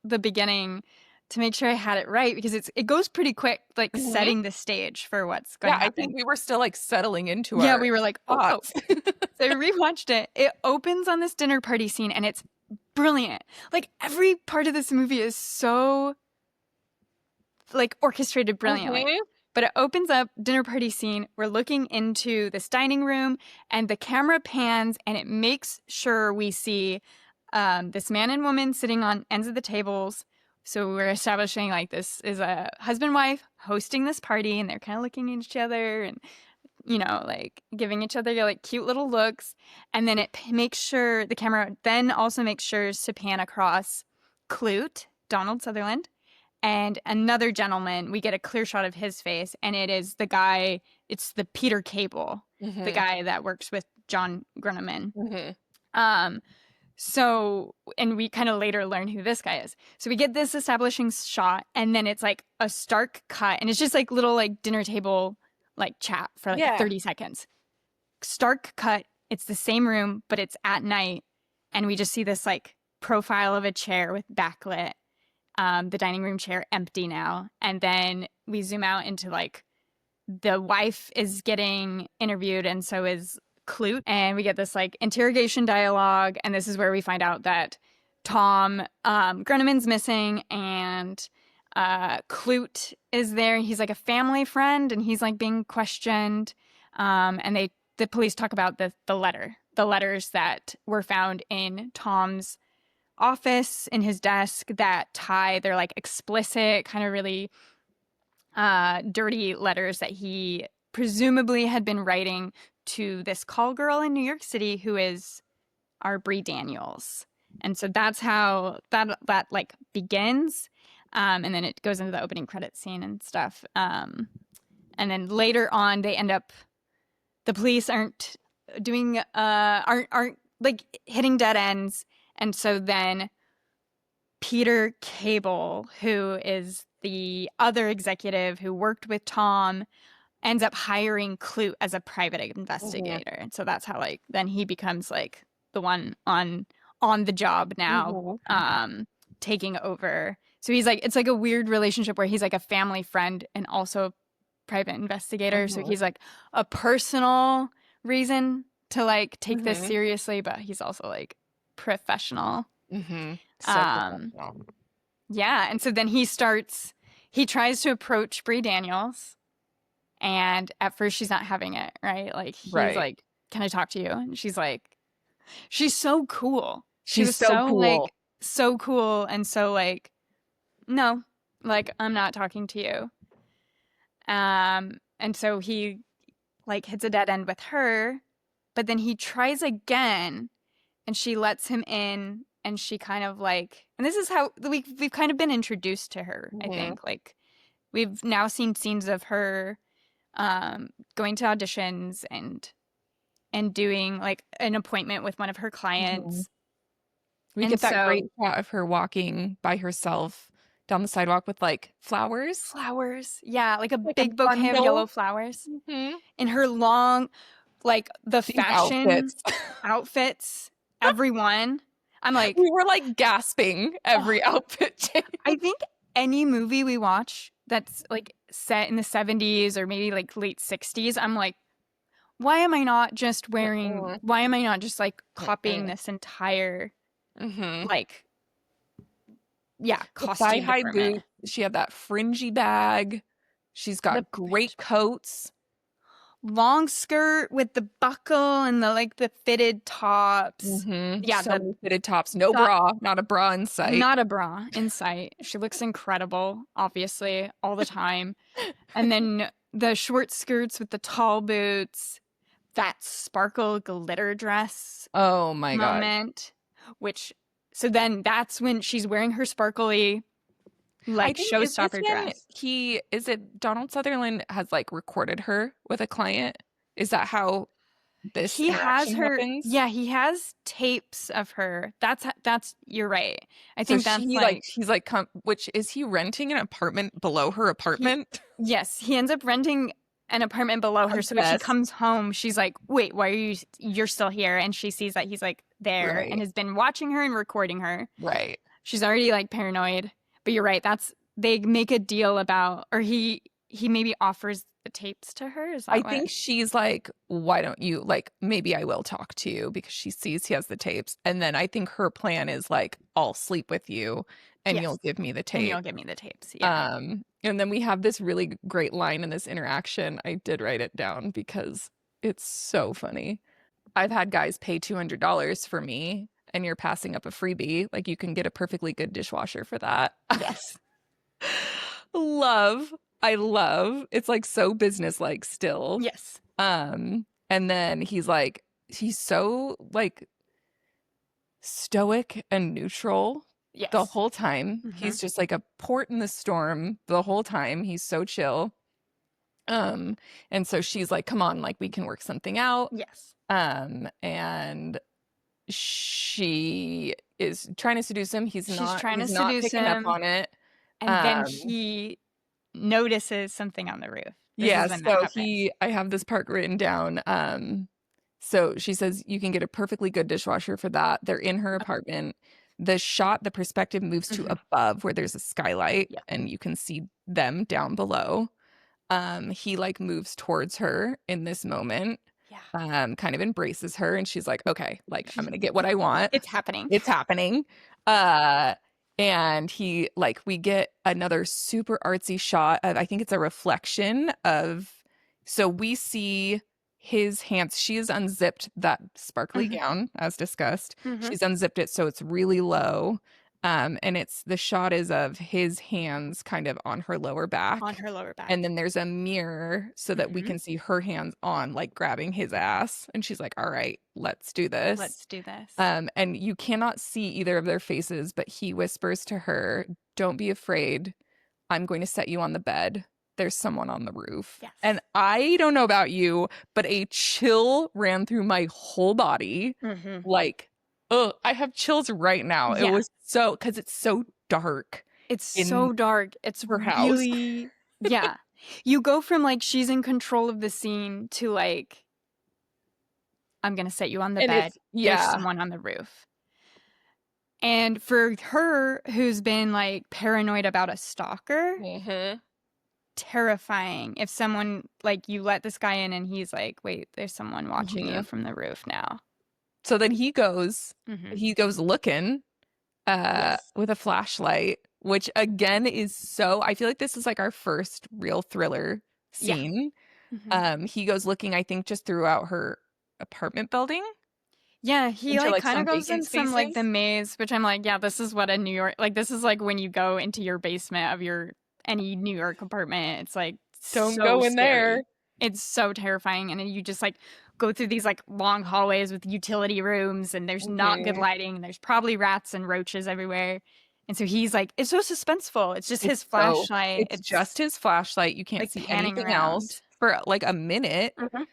the beginning to make sure I had it right because it goes pretty quick, like Mhm. setting the stage for what's going Yeah, to I think happen. we were still like settling into Yeah, our we were like, oh. thoughts. So I rewatched it. It opens on this dinner party scene and it's brilliant. Like every part of this movie is so like orchestrated brilliantly. Mhm. But it opens up dinner party scene. We're looking into this dining room, and the camera pans, and it makes sure we see this man and woman sitting on ends of the tables. So we're establishing like this is a husband wife hosting this party, and they're kind of looking at each other and like giving each other like cute little looks. And then it makes sure the camera then also makes sure to pan across Klute, Donald Sutherland, and another gentleman. We get a clear shot of his face, and it is the guy. It's the Peter Cable, the Mhm. guy that works with John Gruneman. Mhm. Um, so, and we kind of later learn who this guy is. So we get this establishing shot, and then it's like a stark cut, and it's just like little like dinner table like chat for like Yeah. 30 seconds. Stark cut. It's the same room, but it's at night, and we just see this like profile of a chair with backlit, the dining room chair empty now. And then we zoom out into like the wife is getting interviewed, and so is Klute. And we get this like interrogation dialogue. And this is where we find out that Tom Gruneman's missing, and Klute is there. He's like a family friend, and he's like being questioned. And the police talk about the letters that were found in Tom's office in his desk that they're like explicit, kind of really dirty letters that he presumably had been writing to this call girl in New York City who is Aubrey Daniels. And so that's how that like begins. And then it goes into the opening credit scene and stuff. And then later on the police aren't doing aren't like hitting dead ends. And so then Peter Cable, who is the other executive who worked with Tom, ends up hiring Klute as a private Mhm. investigator. And so that's how like then he becomes like the one on the job now, Mhm. taking over. So he's like it's like a weird relationship where he's like a family friend and also private investigator, so Mhm. he's like a personal reason to like take this Mhm. seriously, but he's also like professional. Mhm. So Um, professional. yeah, and so then he tries to approach Bree Daniels, and at first she's not having it, right? Like he's Right. like, "Can I talk to you?" And she's like, she's so cool. She She's was so so cool. like so cool and so like, no, like I'm not talking to you. And so he like hits a dead end with her, but then he tries again and she lets him in and she kind of like, and this is how we've kind of been introduced to her, I Mhm. think. Like we've now seen scenes of her going to auditions and doing like an appointment with one of her Mhm. clients. We And get that so great shot of her walking by herself down the sidewalk with like flowers, flowers, yeah, like a like a big bouquet of yellow bundle. flowers Mhm. in her long, like the These fashion outfits. outfits, everyone. I'm like, We were like gasping oh, every outfit change. I think any movie we watch that's like set in the 70s or maybe like late 60s, I'm like, Mm-mm. why am I not just like copying Mm-mm. this entire Mhm. like, yeah, The costume thigh-high department? boots, she had that fringy bag. She's The got great coats. long skirt with the buckle and the like the fitted tops. Mhm. Yeah, So many fitted tops. No the bra, not a bra in sight. not a bra in sight. She looks incredible, obviously, all the time. And then the short skirts with the tall boots, that sparkle glitter dress Oh my god. moment, which so then that's when she's wearing her sparkly I like think is this showstopper when dress. he is it Donald Sutherland has like recorded her with a client? Is that how this He has interaction her, happens? yeah, he has tapes of her. That's you're right. I So think that's she like like he's like which is he renting an apartment below her he apartment? yes, he ends up renting an apartment below her. So when she Obsessed. comes home, she's like, "Wait, why are you're still here?" And she sees that he's like there and Right. has been watching her and recording her. Right. She's already like paranoid. But you're right. That's they make a deal about, or he maybe offers the tapes to her. Is I that what? think she's like, why don't you like maybe I will talk to you because she sees he has the tapes. And then I think her plan is like, I'll sleep with you and you'll Yes. give me the And tape. you'll give me the tapes. Yeah. And then we have this really great line in this interaction. I did write it down because it's so funny. I've had guys pay $200 for me and you're passing up a freebie. Like you can get a perfectly good dishwasher for that. Yes. Love. I love. It's like so businesslike still. Yes. And then he's so like stoic and neutral the Yes. whole time. Hmm. He's just like a port in the storm the whole time. He's so chill. Um, and so she's like, come on, like we can work something out. Yes. And she is trying to seduce him. She's trying to He's not seduce picking up him, on it. and then Um, he notices something on the roof. This is yeah, when that so happens. I have this part written down. So she says you can get a perfectly good dishwasher for that. They're in her apartment. The perspective moves to Mm-hmm. above where there's a skylight Yep. and you can see them down below. He like moves towards her in this moment, Yeah. kind of embraces her, and she's like, okay, like I'm She's, gonna get what I want. it's happening. It's happening. Uh, and he like we get another super artsy shot of I think it's a reflection of so we see his hands. She has unzipped that sparkly Hmm. gown as discussed. Hmm. She's unzipped it so it's really low. And it's the shot is of his hands kind of on her lower On back. her lower And back. then there's a mirror so that we Hmm. can see her hands on like grabbing his ass. And she's like, all right, let's do this. Let's do this. And you cannot see either of their faces, but he whispers to her, don't be afraid. I'm going to set you on the bed. There's someone on the roof. Yes. And I don't know about you, but a chill ran through my whole body. Hmm. Like, oh, I have chills right now. It Yeah. was so, because it's so dark It's in so dark. It's her house. really, yeah. You go from like she's in control of the scene to like, I'm going to set you on the And bed. it's, There's yeah. someone on the roof. And for her, who's been like paranoid about a stalker, Mm-hmm. terrifying if someone like you let this guy in and he's like, wait, there's someone watching you Mhm. from the roof now. So then Hmm. he goes looking Yes. with a flashlight, which again is so, I feel like this is like our first real thriller Yeah. scene. Hmm. He goes looking, I think, just throughout her apartment building Yeah, he into like like kind of some goes in vacant some like the spaces. maze, which I'm like, yeah, this is what a New York like this is like when you go into your basement of your any New York apartment. It's like Don't so go in there. scary. It's so terrifying, and then you just like go through these like long hallways with utility rooms, and there's not good Mhm. lighting, and there's probably rats and roaches everywhere. And so he's like, it's so suspenseful. It's just his flashlight. It's It's just his flashlight. You can't like see panning anything around. else for like a minute. Mhm.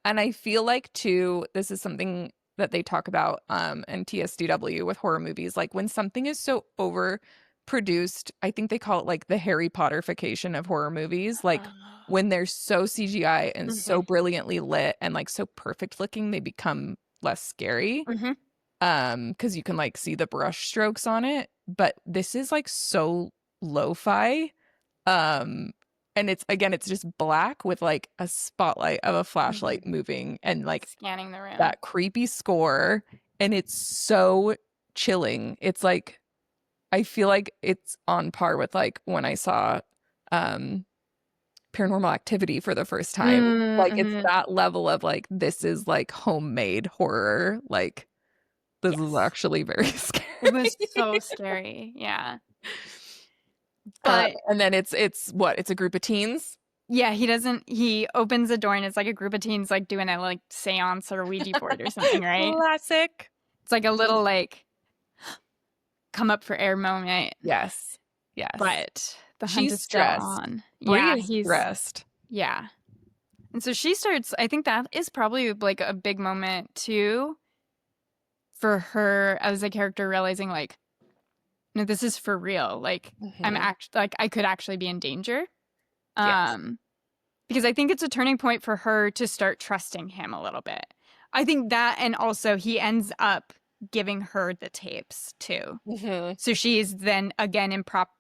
And I feel like too, this is something that they talk about in TSDW with horror movies. Like when something is so overproduced, I think they call it like the Harry Potterification of horror movies. Like when they're so CGI and so Mhm. brilliantly lit and like so perfect looking, they become less scary. Mhm. Because you can like see the brush strokes on it. But this is like so lo-fi. Um, and it's again, it's just black with like a spotlight of a Mhm. flashlight moving and like Scanning the room. that creepy score. And it's so chilling. It's like I feel like it's on par with like when I saw um Paranormal Activity for the first time. Like it's Mm-hmm. that level of like this is like homemade horror. Like this is Yes. actually very It was scary. so scary. Yeah. But And then it's what? It's a group of teens. yeah, he opens the door and it's like a group of teens like doing a like seance or Ouija board or something, right? Classic. It's like a little like come up for air moment, Yes. Yes. but the hunt She's is still stressed. on. Bree Yeah, is he's stressed. yeah. And so she starts, I think that is probably like a big moment too for her as a character realizing like, no, this is for real. Like Hmm. I could actually be in danger. Yes. Um, because I think it's a turning point for her to start trusting him a little bit. I think that, and also he ends up giving her the tapes too. Hmm. So she's then again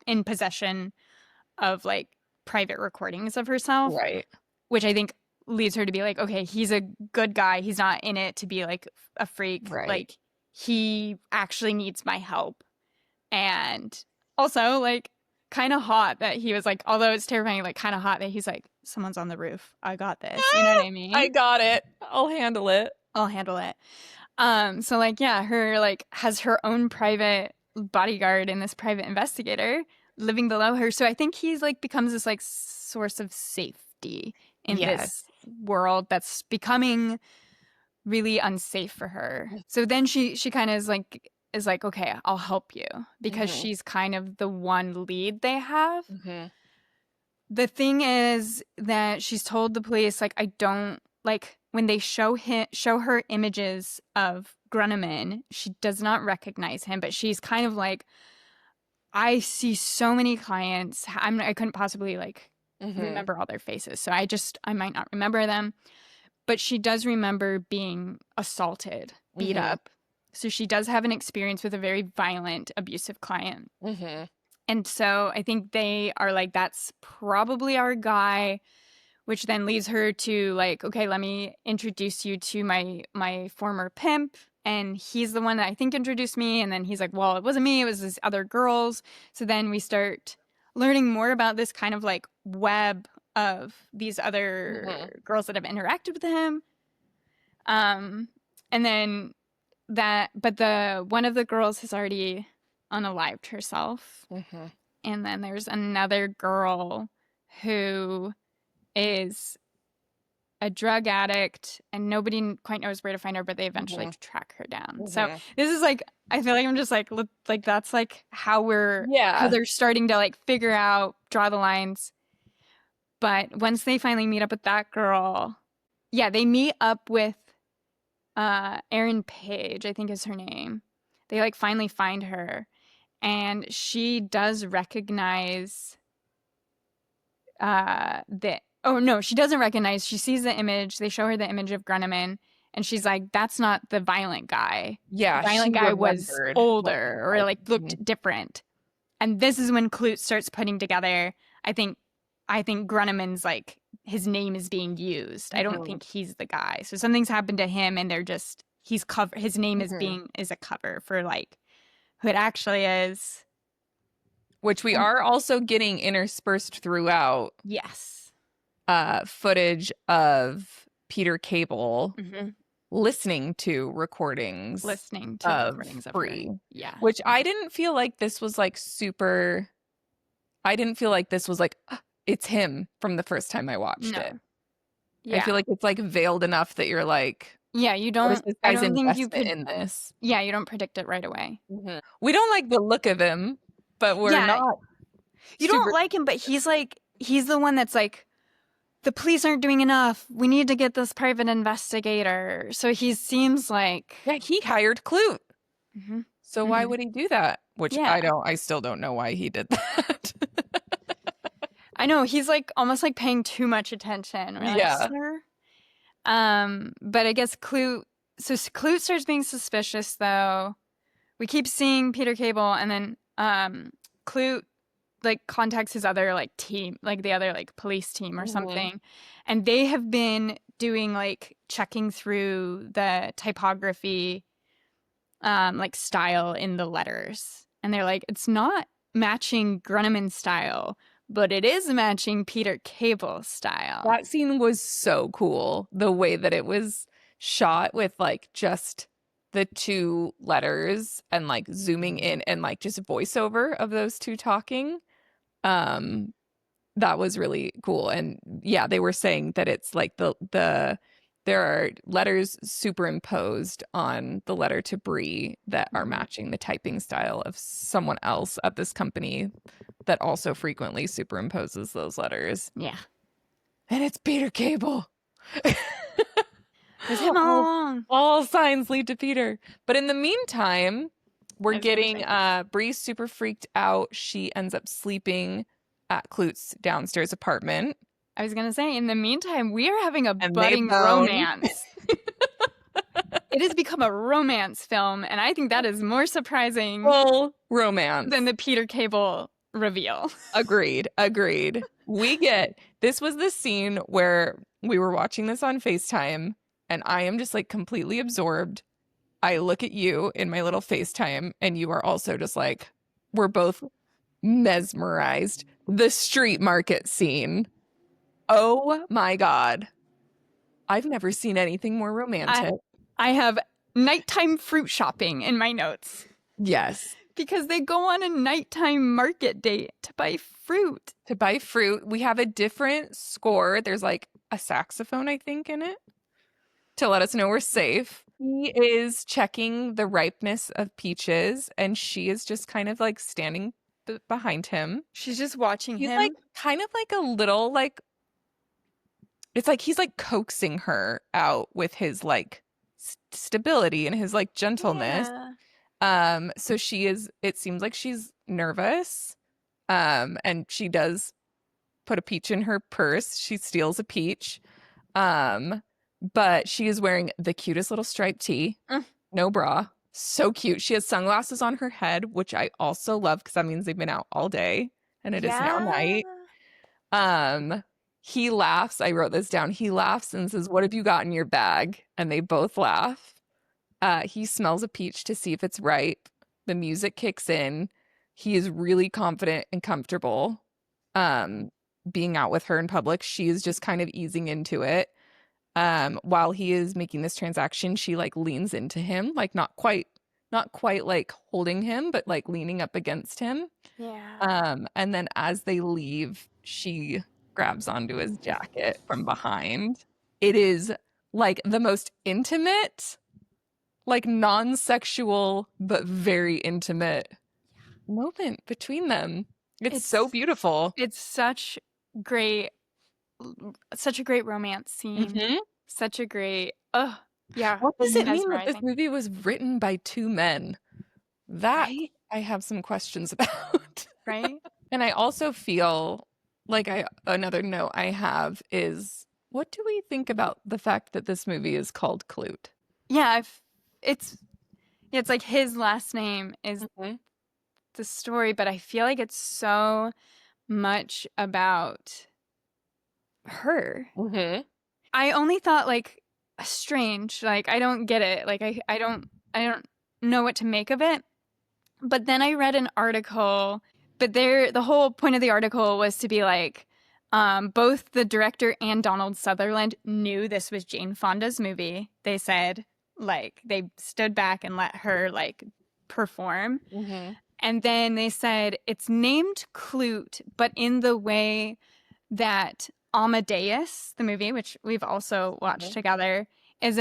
in possession of like private recordings of herself, Right. which I think leads her to be like, okay, he's a good guy. He's not in it to be like a freak. Right. Like he actually needs my help. And also like kind of hot that he was like, although it's terrifying, like kind of hot that he's like, someone's on the roof. I got this. You know what I I mean? got it. I'll handle it. I'll handle it. So like yeah, her like has her own private bodyguard and this private investigator living below her. So I think he's like becomes this like source of safety in this Yes. world that's becoming really unsafe for her. So then she kind of is like, okay, I'll help you because Hmm. she's kind of the one lead they have. Hmm. The thing is that she's told the police like I don't like when they show her images of Gruneman, she does not recognize him, but she's kind of like I see so many clients. I couldn't possibly like Hmm. remember all their faces. So I might not remember them, but she does remember being assaulted, beat Hmm. up. So she does have an experience with a very violent, abusive client. Hmm. And so I think they are like, that's probably our guy, which then leads her to like, okay, let me introduce you to my former pimp. And he's the one that I think introduced me. And then he's like, well, it wasn't me, it was these other girls. So then we start learning more about this kind of like web of these Hmm. other girls that have interacted with him. And then but the one of the girls has already unalived herself. Hmm. And then there's another girl who is a drug addict and nobody quite knows where to find her, but they eventually Hmm. track her down. So Hmm. this is like, I feel like I'm just like, look, like that's like how Yeah. they're starting to like figure out, draw the lines. But once they finally meet up with that girl, yeah, they meet up with Erin Page, I think is her name. They like finally find her and she does recognize the oh no, she doesn't recognize. She sees the image. They show her the image of Gruneman and she's like, that's not the violent guy. The Yeah. She violent guy was remembered what he older looked or like. like looked different. And this is when Klute starts putting together, I think I think Grunneman's like his name is being used. I don't Mhm. think he's the guy. So something's happened to him, and they're just his name Mhm. is a cover for like who it actually is. Which we And are also getting interspersed throughout yes. footage of Peter Cable Hmm. listening to recordings Listening to of recordings of her. Brie, Yeah. which I didn't feel like this was like super. I didn't feel like this was like it's him from the first time I watched it. No. I Yeah. feel like it's like veiled enough that you're like, Yeah, what is this I guy's don't think you investment could, in this? yeah, you don't predict it right away. We don't like the look of him, but we're Yeah, not you don't super. like him, but he's the one that's like, the police aren't doing enough. We need to get this private investigator. So he seems like, Yeah, he hired Klute. hmm So why hmm would he do that? Which yeah, I still don't know why he did that. I know he's like almost like paying too much attention. We're like, Yeah. sir. But I guess Klute starts being suspicious though. We keep seeing Peter Cable, and then Klute like contacts his other like team, like the other like police team or Mhm. something, and they have been doing like checking through the typography like style in the letters, and they're like, it's not matching Grunneman's style, but it is matching Peter Cable's style. That scene was so cool. The way that it was shot with like just the two letters and like zooming in and like just voiceover of those two talking. Um, that was really cool. And yeah, they were saying that it's like there are letters superimposed on the letter to Brie that are Mhm. matching the typing style of someone else at this company that also frequently superimposes those letters. Yeah, And it's Peter Cable. it was him all all, along. all signs lead to Peter. But in the meantime, we're I was gonna getting say. Bree's super freaked out. She ends up sleeping at Klute's downstairs apartment. I was gonna say, in the meantime, we are having a And they budding bone. romance. It has become a romance film, and I think that is more surprising Full than romance. the Peter Cable reveal. Agreed. Agreed. This was the scene where we were watching this on FaceTime, and I am just like completely absorbed. I look at you in my little FaceTime, and you are also just like, we're both mesmerized. The street market scene. Oh my God. I've never seen anything more I romantic. I have nighttime fruit shopping in my notes Yes. because they go on a nighttime market date to buy fruit. To buy fruit, we have a different score. There's like a saxophone, I think, in it to let us know we're safe. He is checking the ripeness of peaches, and she is just kind of like standing behind him. She's just watching He's like him. kind of like a little like it's like he's like coaxing her out with his like stability and his like gentleness. Yeah. So it seems like she's nervous. And she does put a peach in her purse. She steals a peach. Um, but she is wearing the cutest little striped tee, Mm, no bra. So cute. She has sunglasses on her head, which I also love because that means they've been out all day and it is now yeah. night. Um, he laughs. I wrote this down. He laughs and says, "What have you got in your bag?" And they both laugh. He smells a peach to see if it's ripe. The music kicks in. He is really confident and comfortable um, being out with her in public. She is just kind of easing into it. While he is making this transaction, she like leans into him, like not quite like holding him, but like leaning up against him. Yeah. And then as they leave, she grabs onto his jacket from behind. It is like the most intimate, like non-sexual, but very intimate moment between them. It's so It's beautiful. it's great such a great romance scene. Hmm. Such a great, oh, yeah, What does it mean that this mesmerizing, movie was written by two men? That right? I have some questions about. Right? And I also feel like another note I have is what do we think about the fact that this movie is called Klute? Yeah, it's it's like his last name is Mhm. the story, but I feel like it's so much about her. Mm-hmm. I only thought like strange, like I don't get it. Like I don't know what to make of it. But then I read an article, but the whole point of the article was to be like, both the director and Donald Sutherland knew this was Jane Fonda's movie. They said, like, they stood back and let her, like, perform. Mm-hmm. And then they said it's named Klute, but in the way that Amadeus, the movie, which we've also watched together, is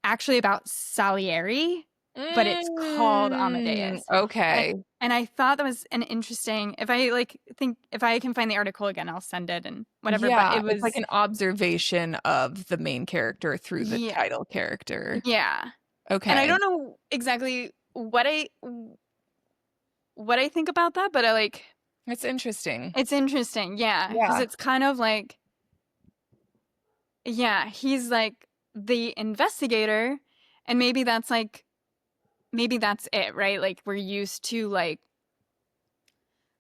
actually about Salieri, but it's called Amadeus. And Okay. and I thought that was an interesting, if I like think if I can find the article again, I'll send it and whatever. But Yeah, it it's like was an observation of the main character through the yeah, title character. yeah. And I Okay. don't know exactly what I think about that, but I like It's interesting. it's interesting, yeah, because Yeah. it's kind of like yeah, he's like the investigator, and maybe that's it, right? Like we're used to like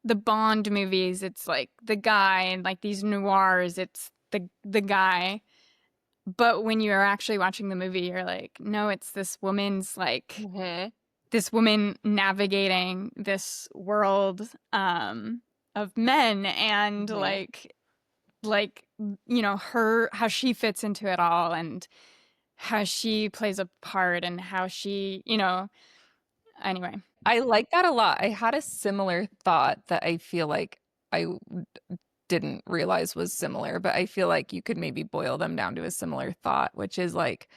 the Bond movies, it's like the guy, and like these noirs, it's the guy. But when you're actually watching the movie, you're like, no, it's Mm-hmm. this woman navigating this world of men and Mm-hmm. like her how she fits into it all and how she plays a part and how she anyway. I like that a lot. I had a similar thought that I feel like I didn't realize was similar, but I feel like you could maybe boil them down to a similar thought, which is like,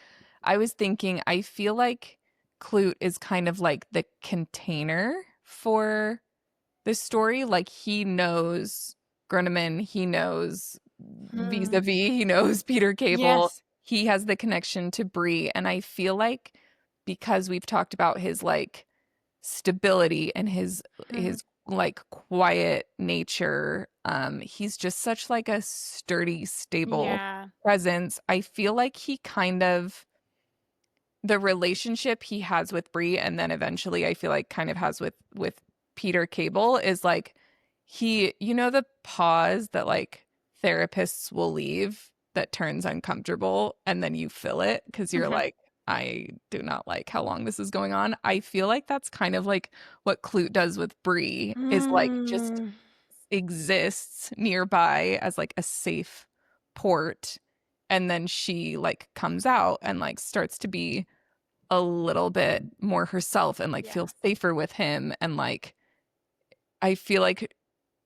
I was thinking, I feel like Clute is kind of like the container for this story. Like he knows Gruneman, he knows Hmm. vis-a-vis, he knows Peter Cable, Yes. he has the connection to Bree, and I feel like because we've talked about his like stability and Hmm. his like quiet nature, he's just such like a sturdy, stable Yeah. presence. I feel like he kind of the relationship he has with Bree and then eventually I feel like kind of has with Peter Cable is like he, you know, the pause that like therapists will leave that turns uncomfortable and then you fill it because you're Hmm. like, I do not like how long this is going on. I feel like that's kind of like what Clute does with Bree is like just Mm. exists nearby as like a safe port and then she like comes out and like starts to be a little bit more herself and like Yeah. feel safer with him and like I feel like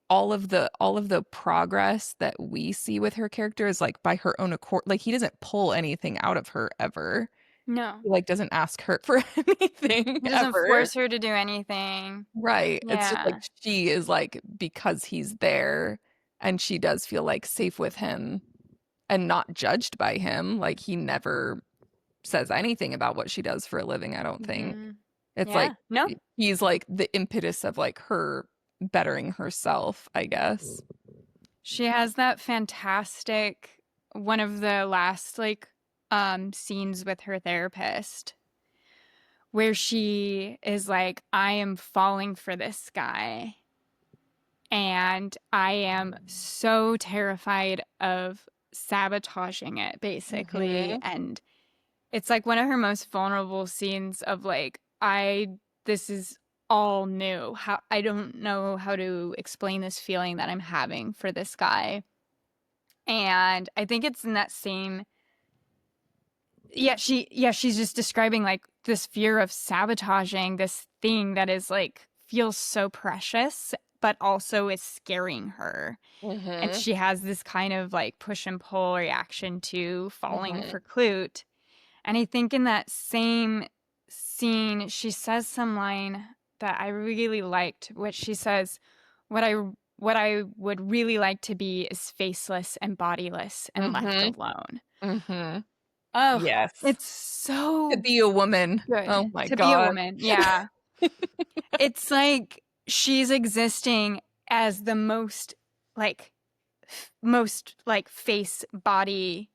all of the progress that we see with her character is like by her own accord. Like he doesn't pull anything out of her ever. No. He like doesn't ask her for anything He doesn't ever. force her to do anything. Right. It's just like Yeah. she is like because he's there and she does feel like safe with him and not judged by him. Like he never says anything about what she does for a living, I don't think. Hmm. It's like Yeah. No. he's like the impetus of like her bettering herself, I guess. She has that fantastic one of the last like scenes with her therapist where she is like, I am falling for this guy and I am so terrified of sabotaging it basically. Hmm. And it's like one of her most vulnerable scenes of like, this is all new. How I don't know how to explain this feeling that I'm having for this guy. And I think it's in that same she's just describing like this fear of sabotaging this thing that is like feels so precious but also is scaring her. And Hmm. she has this kind of like push and pull reaction to falling Hmm. for Clute. And I think in that same scene, she says some line that I really liked, which she says, "What I what I would really like to be is faceless and bodiless and left Hmm. alone." Hmm. Oh, Yes. it's To so be a woman. good Oh my to be a God. woman. Yeah. It's like she's existing as the like most like face body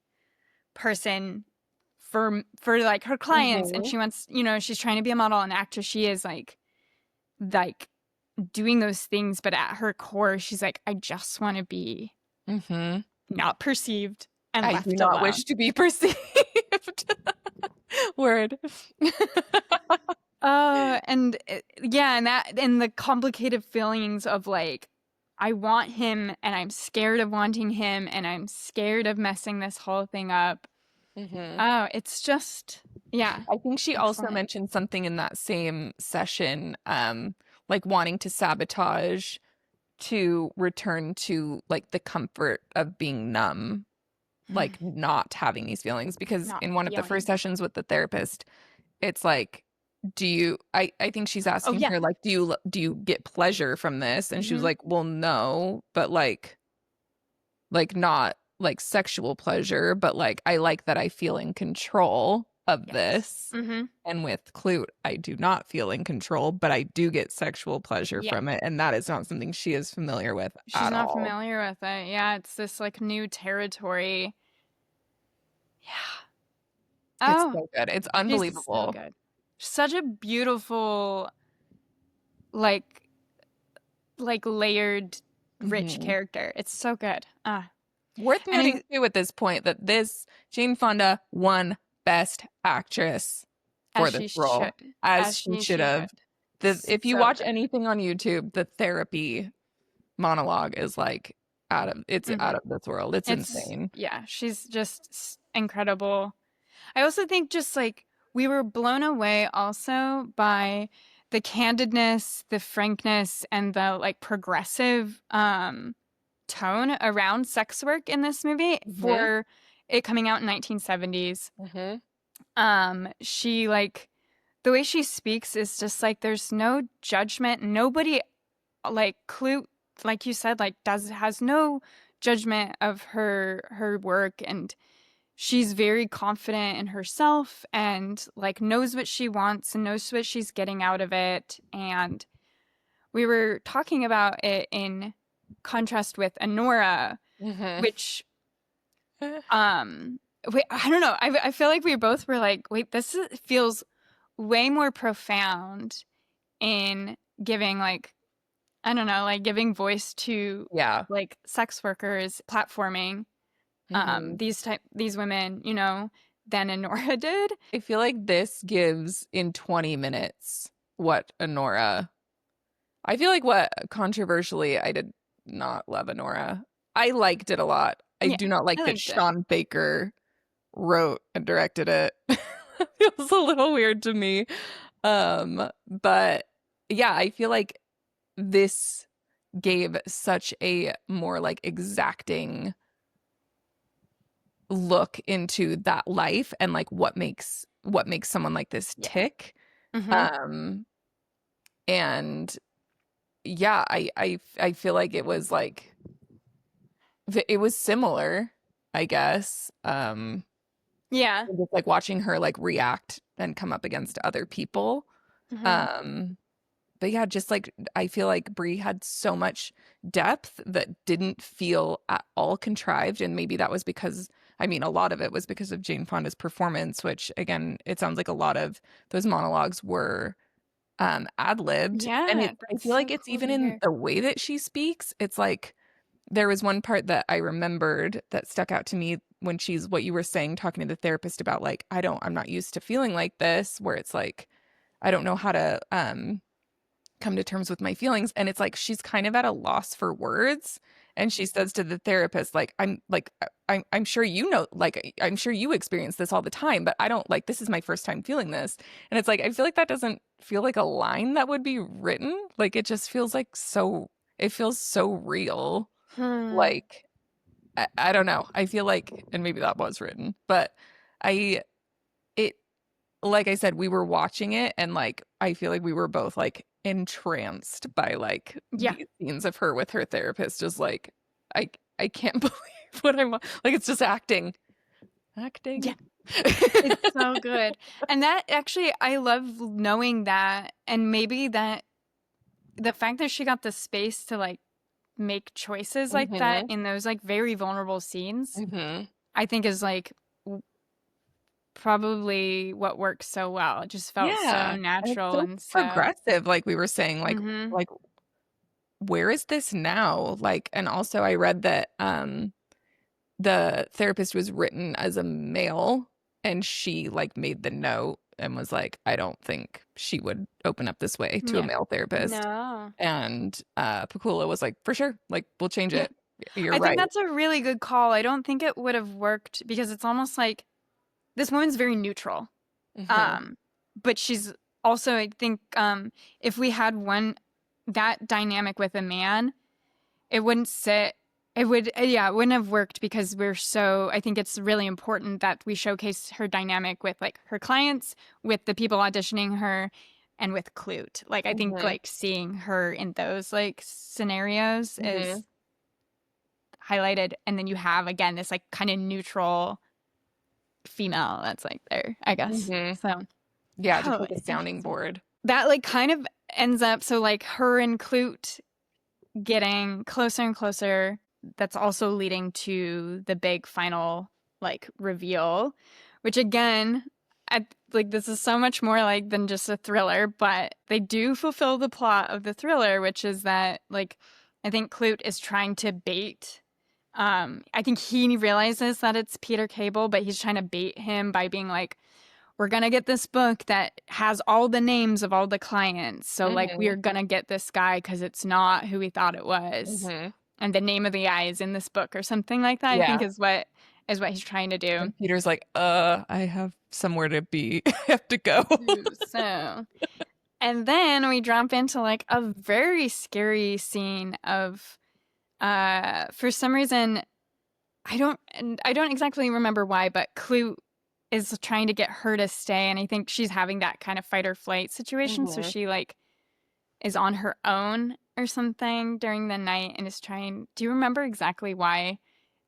person for like her clients, and Hmm. she wants, she's trying to be a model and actress. She is like doing those things, but at her core she's like, I just want to be Hmm. not perceived and I do left not alone. wish to be perceived. Word. And yeah, and the complicated feelings of like, I want him and I'm scared of wanting him and I'm scared of messing this whole thing up. Hmm. Oh, it's just, yeah, I think she also excellent. mentioned something in that same session, like wanting to sabotage to return to like the comfort of being numb, like not having these feelings. Because Not in one of the first feeling. sessions with the therapist, it's like, do you, I think she's Oh, asking yeah. her, like, do you get pleasure from this? And she was Hmm. like, well, no, but like not like sexual pleasure, but like I like that I feel in control of Yes. this. Hmm. And with Klute, I do not feel in control, but I do get sexual pleasure Yeah. from it. And that is not something she is familiar with She's at not all. familiar with it. Yeah, it's this like new territory. Yeah. It's Oh, so good. It's she's so unbelievable. good. Such a beautiful, like layered, rich Hmm. character. It's so good. Worth And noting too at this point that this Jane Fonda won Best Actress as for this she should, role, as as she should she have. should. If you So watch good. anything on YouTube, the therapy monologue is like Hmm. out of this world. It's It's insane. yeah, she's just incredible. I also think just like we were blown away also by the candidness, the frankness, and the like progressive tone around sex work in this movie Hmm. for it coming out in 1970s. Hmm. She like the way she speaks is just like there's no judgment. Nobody like Clue, like you said, like does has no judgment of her work, and she's very confident in herself and like knows what she wants and knows what she's getting out of it. And we were talking about it in contrast with Honora, Hmm. which um wait, I don't know. I feel like we both were like, wait, feels way more profound in giving like I don't know, like giving voice to Yeah. like sex workers, platforming Hmm. these women, you know, than Honora did. I feel like this gives in 20 minutes what Honora. I feel like what controversially I did not love Honora. I liked it a lot. I Yeah, do not I like that liked it. Sean Baker wrote and directed it. It was a little weird to me. But yeah, I feel like this gave such a more like exacting look into that life and like what makes someone like this Yeah. tick. Hmm. Um and yeah, I feel like it was like it was similar, I guess. Yeah. Just like watching her like react and come up against other people. Hmm. Um but yeah, just like I feel like Brie had so much depth that didn't feel at all contrived. And maybe that was because, I mean, a lot of it was because of Jane Fonda's performance, which again, it sounds like a lot of those monologues were ad-libbed. And Yeah, I that's feel like so it's cool even to in hear. the way that she speaks. It's like there was one part that I remembered that stuck out to me when she's what you were saying, talking to the therapist about like, I'm not used to feeling like this, where it's like, I don't know how to come to terms with my feelings. And it's like she's kind of at a loss for words. And she says to the therapist, I'm sure you know, like I'm sure you experience this all the time, but I don't like this is my first time feeling this. And it's like I feel like that doesn't feel like a line that would be written. Like it just feels like it feels so real. Hmm. Like I don't know. I feel like and maybe that was written, but I it like I said, we were watching it and like I feel like we were both like entranced by like Yeah. these scenes of her with her therapist just like I can't believe what I'm like it's just Yeah. acting. It's so good. And that actually, I love knowing that. And maybe that the fact that she got the space to like make choices like that Hmm. in those like very vulnerable scenes, Hmm. I think is like probably what works so well. It just felt so Yeah, and it's natural so and so. progressive like we were saying Hmm. like where is this now? Like and also I read that the therapist was written as a male, and she like made the note and was like, I don't think she would open up this way to a Yeah. male therapist. No. And Pakula was like, for sure, like we'll change Yeah. it. You're I think right. that's a really good call. I don't think it would have worked because it's almost like this woman's very neutral. Hmm. Um, but she's also, I think, if we had that dynamic with a man, it wouldn't sit. It would, yeah, it wouldn't have worked because I think it's really important that we showcase her dynamic with like her clients, with the people auditioning her, and with Klute. Like, I think Hmm. like seeing her in those like scenarios Hmm. is highlighted. And then you have, again, this like kind of neutral female that's like there, I guess. Hmm. So, Yeah, just oh, like a sounding interesting. board. That like kind of ends up so like her and Klute getting closer and closer. That's also leading to the big final like reveal, which again, like this is so much more like than just a thriller, but they do fulfill the plot of the thriller, which is that like I think Klute is trying to bait. I think he realizes that it's Peter Cable, but he's trying to bait him by being like, we're gonna get this book that has all the names of all the clients. So like we Hmm. are gonna get this guy because it's not who we thought it was. Hmm. And the name of the guy is in this book or something like that, I think Yeah. is what he's trying to do. And Peter's like, I have somewhere to be. I have to go. So and then we jump into like a very scary scene of for some reason I don't exactly remember why, but Clue is trying to get her to stay, and I think she's having that kind of fight or flight situation, so Hmm. she like is on her own or something during the night and is trying. Do you remember exactly why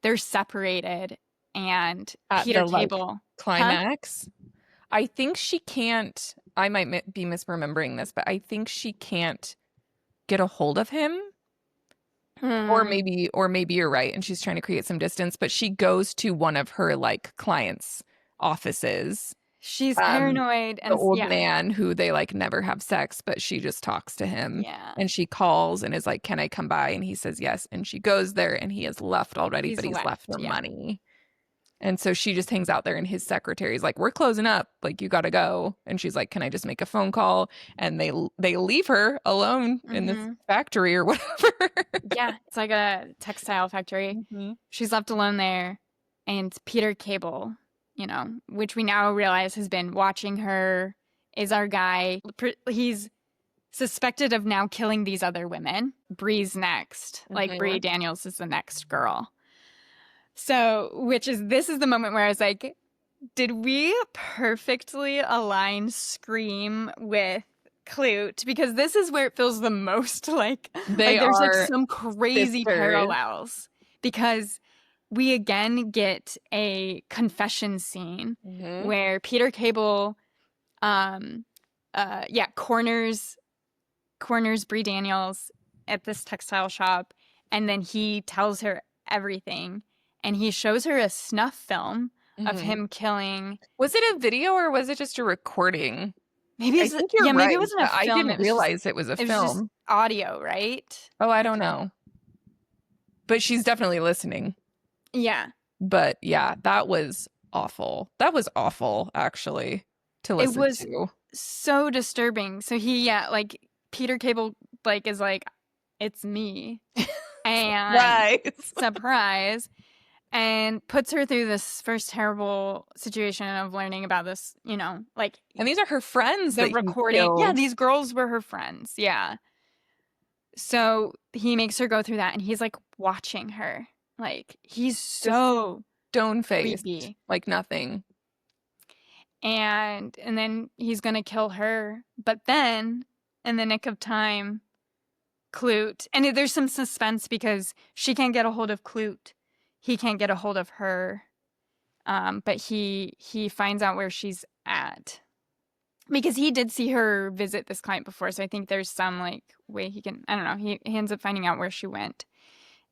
they're separated and At Peter the like Cable? Huh? climax. I think she can't, I might be misremembering this, but I think she can't get a hold of him. Hmm. Or maybe you're right, and she's trying to create some distance, but she goes to one of her like clients' offices. She's Um, paranoid the and old yeah, man who they like never have sex, but she just talks to him, yeah. and she calls and is like, "Can I come by?" And he says yes, and she goes there, and he has left already, He's but he's left left. her Yeah. money. And so she just hangs out there, and his secretary's like, "We're closing up. Like, you gotta go." And she's like, "Can I just make a phone call?" And they leave her alone in this Hmm. factory or whatever. Yeah, it's like a textile factory. Hmm. She's left alone there, and Peter Cable, which we now realize has been watching her, is our guy. He's suspected of now killing these other women. Bree's next. Like, Bree Hmm. Daniels is the next girl. So, this is the moment where I was like, did we perfectly align Scream with Clute? Because this is where it feels the most like They there's like are some crazy sisters. parallels. Because we again get a confession scene Hmm. where Peter Cable um yeah, corners Bree Daniels at this textile shop, and then he tells her everything, and he shows her a snuff film of Hmm. him killing. Was it a video or was it just a recording? Maybe I it's think you're yeah, maybe it right, wasn't a but I film. didn't It was just realize it was a it was just film. audio, right? Oh, I don't Okay. know. But she's definitely listening. Yeah, But yeah, that was awful. That was awful, actually, to it listen was to. so disturbing. So he, yeah, like Peter Cable, like is like, it's me, and Surprise. surprise, and puts her through this first terrible situation of learning about this, like And these are her friends the that he recording. Yeah, killed. these girls were her friends. Yeah. So he makes her go through that and he's like watching her. Like he's Just so stone faced, creepy. like nothing. And then he's gonna kill her. But then in the nick of time, Clute, and there's some suspense because she can't get a hold of Clute. He can't get a hold of her. But he finds out where she's at because he did see her visit this client before, so I think there's some like way he can. I don't know. He ends up finding out where she went.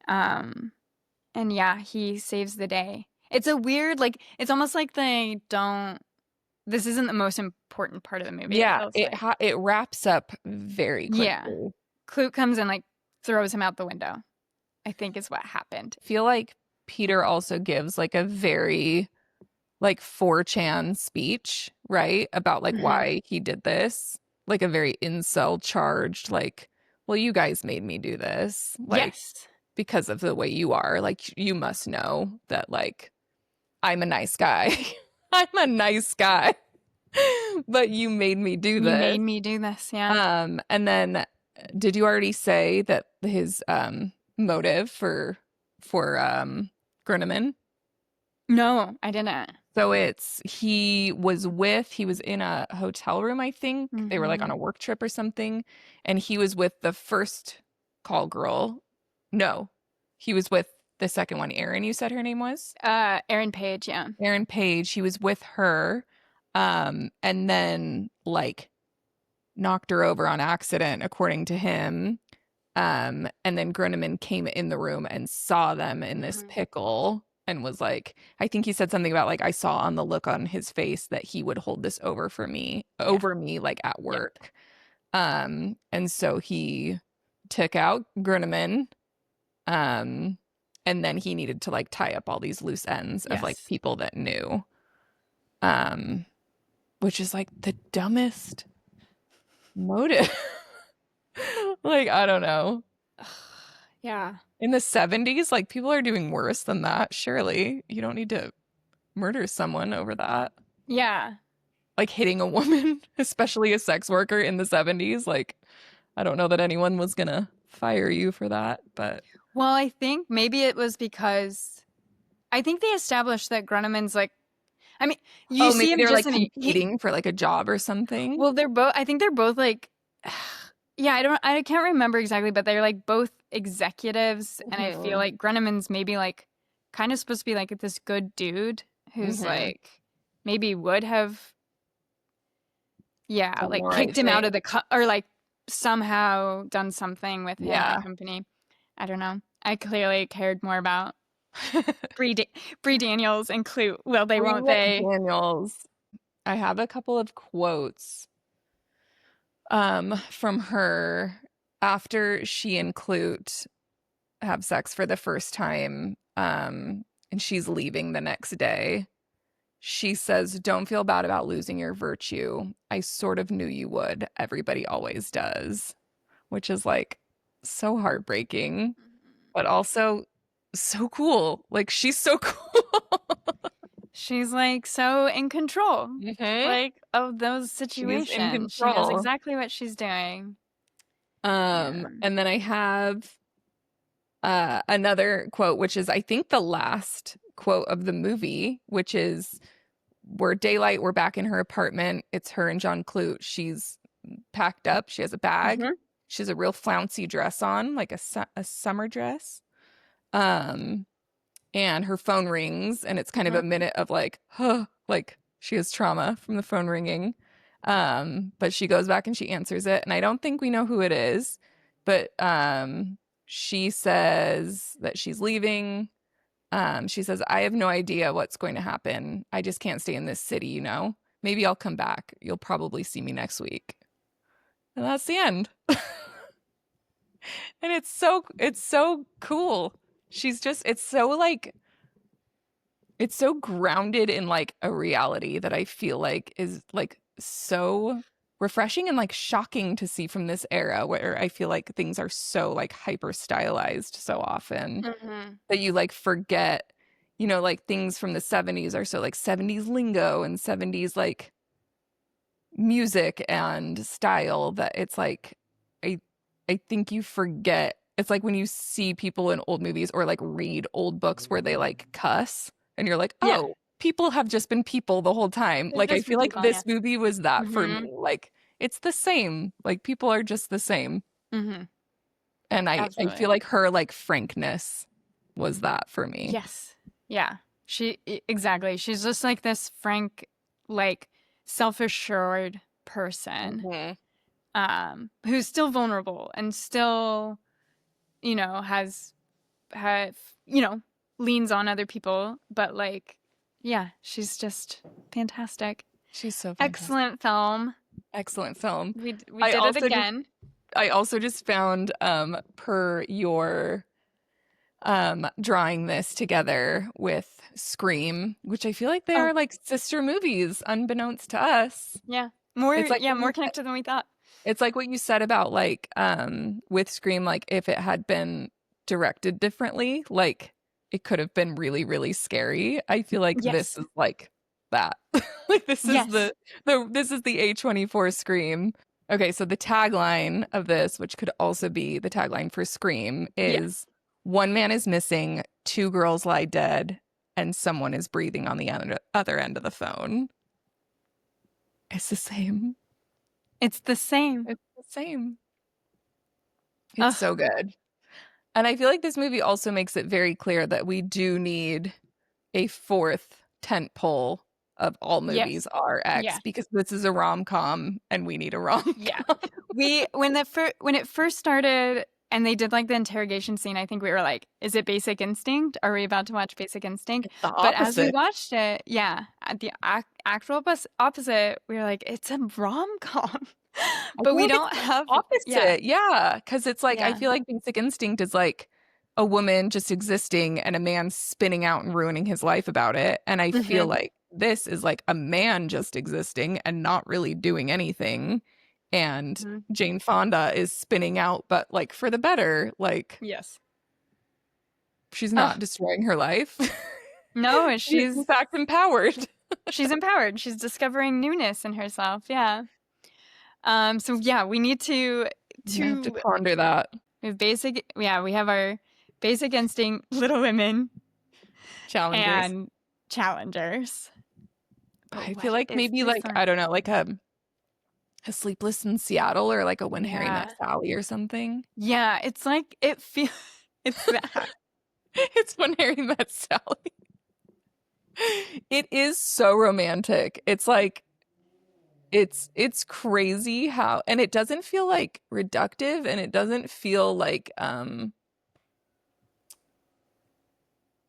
Um, and yeah, he saves the day. It's a weird like. It's almost like they don't. This isn't the most important part of the movie. It Yeah, feels like. it wraps up very Yeah, quickly. Clute comes and like throws him out the window. I think is what happened. I feel like Peter also gives like a very like 4chan speech, right? About like Hmm. why he did this. Like a very incel charged, like, well, you guys made me do this. Like, Yes. because of the way you are. Like, you must know that, like, I'm a nice guy. I'm a nice guy. But you made me do You this. made me do this, yeah. And then did you already say that his motive for Gruneman? No, I didn't. So he was in a hotel room, I think. They were like on Hmm. a work trip or something. And he was with the first call girl. No, he was with the second one. Erin, you said her name was? Aaron Page, yeah. Erin Page. He was with her. And then like knocked her over on accident, according to him. And then Gruneman came in the room and saw them in this Hmm. pickle and was like, I think he said something about like, I saw on the look on his face that he would hold this Yeah. over me, like at Yep. work. And so he took out Gruneman, um, and then he needed to like tie up all these loose ends of like Yes. people that knew, um, which is like the dumbest motive. Like, I don't know. Yeah. In the 70s, like people are doing worse than that. Surely you don't need to murder someone over that. Yeah. Like hitting a woman, especially a sex worker in the 70s. Like, I don't know that anyone was gonna fire you for that, but Well, I think maybe it was because I think they established that Gruneman's like, I mean, you oh, see maybe him they were just like in competing for like a job or something. well, they're both, I think they're both like, yeah, I can't remember exactly, but they're like both executives. And I feel Hmm. like Gruneman's maybe like kind of supposed to be like this good dude who's Hmm. like maybe would have, yeah, Done the like right kicked him out thing. of or like somehow done something with him in the Yeah. company. I don't know. I clearly cared more about Bree Daniels and Klute. Will they, won't Rita they? Daniels. I have a couple of quotes from her after she and Clute have sex for the first time, and she's leaving the next day. She says, "Don't feel bad about losing your virtue. I sort of knew you would. Everybody always does." Which is like so heartbreaking, but also so cool. Like she's so cool. She's like so in control, Hmm. like of those She's in situations. She knows control. exactly what she's doing. Yeah. And then I have another quote, which is I think the last quote of the movie, which is we're daylight, we're back in her apartment. It's her and John Clute. She's packed up. She has a bag. Hmm. She has a real flouncy dress on, like a summer dress. Um, and her phone rings, and it's kind of Hmm. a minute of like, huh, like she has trauma from the phone ringing. But she goes back and she answers it, and I don't think we know who it is, but she says that she's leaving. She says, I have no idea what's going to happen. I just can't stay in this city, you know? Maybe I'll come back. You'll probably see me next week. And that's the end. And it's so cool. She's just it's so grounded in like a reality that I feel like is like so refreshing and like shocking to see from this era where I feel like things are so like hyper stylized so often Hmm. that you like forget, like things from the 70s are so like 70s lingo and 70s like music and style that it's like I I think you forget. It's like when you see people in old movies or like read old books where they like cuss and you're like, Yeah. "Oh, people have just been people the whole time." They've Like I just been feel like people. Yeah. this movie was that for me. Hmm. Like it's the same. Like people are just the same. Hmm. And I feel Absolutely. like her like frankness was that for me. Yes. Yeah. Exactly. She's just like this frank, like self-assured person, Hmm. who's still vulnerable and still, have, leans on other people, but like, yeah, she's just fantastic. She's so fantastic. Excellent film. Excellent film. We I did it also just again. I also just found per your drawing this together with Scream, which I feel like they Oh, are like sister movies, unbeknownst to us. yeah. It's like More connected than we thought. it's like what you said about like with Scream, like if it had been directed differently, like it could have been really, really scary. I feel like this Yes. is like that. Like this is Yes. this is the A24 Scream. Okay, so the tagline of this, which could also be the tagline for Scream, Yeah. is one man is missing, two girls lie dead, and someone is breathing on the other end of the phone. It's the same. It's the same. It's the same. It's Ugh. so good. And I feel like this movie also makes it very clear that we do need a fourth tent pole of all movies Yes. are X Yeah. because this is a rom-com and we need a rom-com. Yeah. We when it first started and they did like the interrogation scene, I think we were like, is it Basic Instinct? Are we about to watch Basic Instinct? It's the But as we opposite. watched it, yeah, at the actual opposite, we were like, it's a rom-com. I But feel we like it's don't the have yeah. opposite. Yeah, because it's like I Yeah. feel like Basic Instinct is like a woman just existing and a man spinning out and ruining his life about it. And I feel Hmm. like this is like a man just existing and not really doing anything. And Hmm. Jane Fonda is spinning out, but like for the better. Like Yes. she's Oh, not destroying her life. no, She is in fact empowered. she's empowered. She's discovering newness in herself. Yeah. So yeah, we need I have to to ponder that. we have basic yeah, we have our Basic Instinct, Little Women, Challengers. and Challengers. But I feel what like is maybe this like one? I don't know, like a Sleepless in Seattle or like a When Harry Met Yeah. Sally or something. Yeah, it's like it feels it's that. It's When Harry Met Sally. It is so romantic. It's like it's crazy how and it doesn't feel like reductive and it doesn't feel like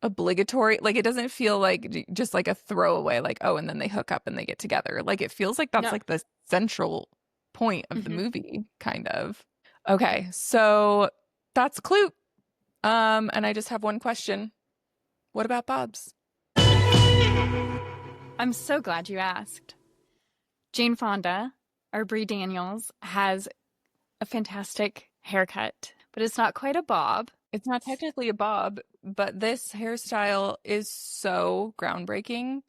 obligatory. Like it doesn't feel like just like a throwaway like oh and then they hook up and they get together. Like it feels like that's No. like the central point of the Hmm. movie kind of. Okay, so that's Clute. And I just have one question. What about Bob's? I'm so glad you asked. Jane Fonda, or Brie Daniels, has a fantastic haircut, but it's not quite a bob. It's not technically a bob, but this hairstyle is so groundbreaking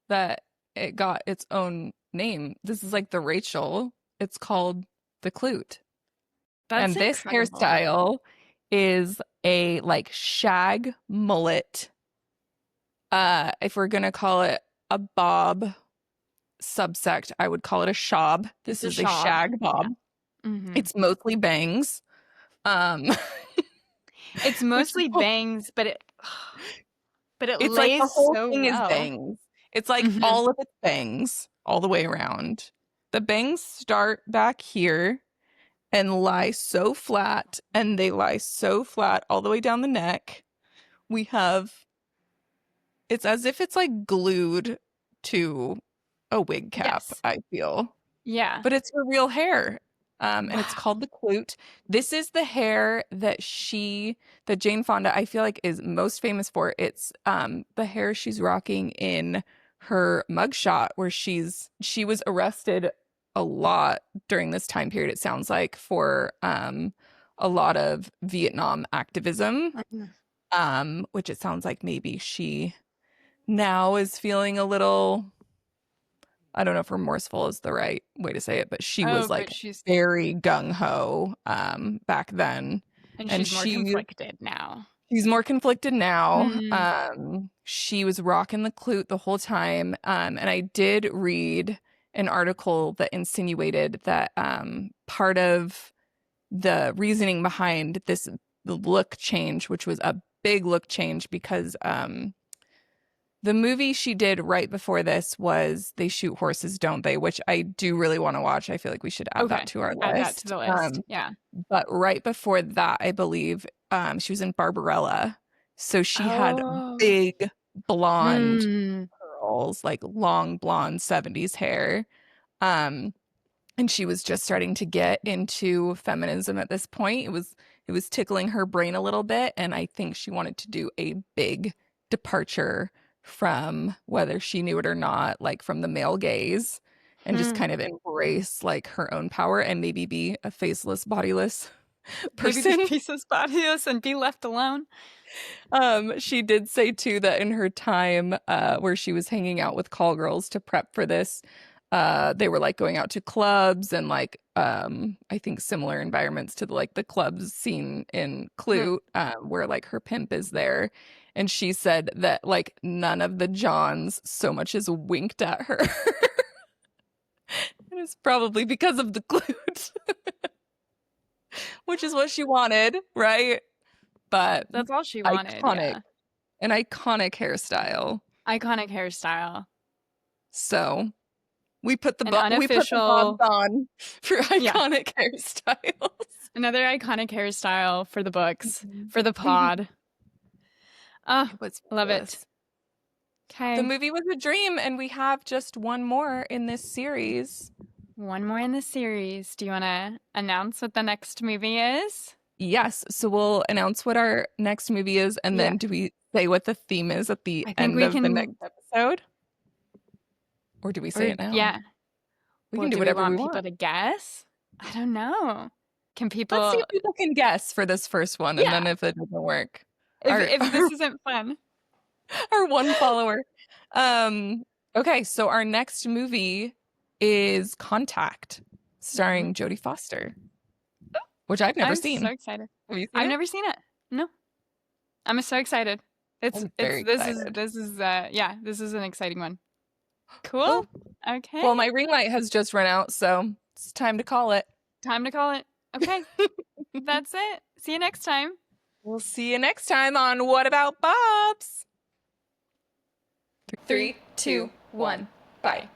that it got its own name. This is like the Rachel. It's called the Klute. That's And this incredible. hairstyle is a like shag mullet. If we're gonna call it a bob subsect, I would call it a shob. It's This a is a shab. shag Yeah. bob. Hmm. It's mostly bangs. Um It's which mostly bangs, but it it's like the lays whole so thing is well. bangs. It's like Hmm. all of its bangs all the way around. The bangs start back here and lie so flat, and they lie so flat all the way down the neck. We have it's as if it's like glued to a wig cap, Yes. I feel. Yeah. But it's her real hair. And it's Wow. called the Klute. This is the hair that Jane Fonda, I feel like, is most famous for. It's the hair she's rocking in her mugshot, where she was arrested a lot during this time period, it sounds like, for a lot of Vietnam activism. Which it sounds like maybe she now is feeling a little I don't know if remorseful is the right way to say it, but she Oh, was but like very gung ho back then, and she's more conflicted now. she's more conflicted now. Mm. She was rocking the Klute the whole time, and I did read an article that insinuated that part of the reasoning behind this look change, which was a big look change, because the movie she did right before this was They Shoot Horses, Don't They? Which I do really want to watch. I feel like we should add that Okay. to our Add that to list. the list. Yeah. But right before that, I believe she was in Barbarella. So she had Oh. big blonde Hmm. curls, like long blonde 70s hair. Um, and she was just starting to get into feminism at this point. It was tickling her brain a little bit, and I think she wanted to do a big departure from, whether she knew it or not, like from the male gaze, and just Hmm. kind of embrace like her own power and maybe be a faceless, bodiless Maybe be person. pieces bodiless and be left alone. She did say too that in her time where she was hanging out with call girls to prep for this, they were like going out to clubs and like I think similar environments to the clubs scene in Hmm. Klute, where like her pimp is there. And she said that like none of the Johns so much as winked at her. And it's probably because of the glute, which is what she wanted, right? But That's all she wanted, iconic, yeah. an iconic hairstyle. Iconic hairstyle. So An we put the bobs unofficial, on for yeah, iconic hairstyles. another iconic hairstyle for the books, Mhm. for the pod. Oh, It was love it. fabulous. The Okay, movie was a dream, and we have just one more in this series. one more in the series. Do you want to announce what the next movie is? Yes, so we'll announce what our next movie is, and Yeah, then do we say what the theme is at the I think end we of the next can, episode? Or do we say or it now? yeah. We Well, can do do we whatever we want people want. to guess? I don't know. Can Let's see people, if people can guess for this first one, and then yeah, if it doesn't work, if our if this isn't fun. our one follower. Um, okay, so our next movie is Contact, Mhm. starring Jodie Foster, which I've never I'm so seen. excited. Have you seen I've it? never seen it. No, I'm so excited. I'm very excited. Yeah, this is an exciting one. Cool. Cool. Okay. Well, my ring light has just run out, so it's time to call it. Time to call it. Okay. That's it. See you next time. We'll see you next time on What About Bobs? Three, Three, two, two, one. one. Bye. Bye.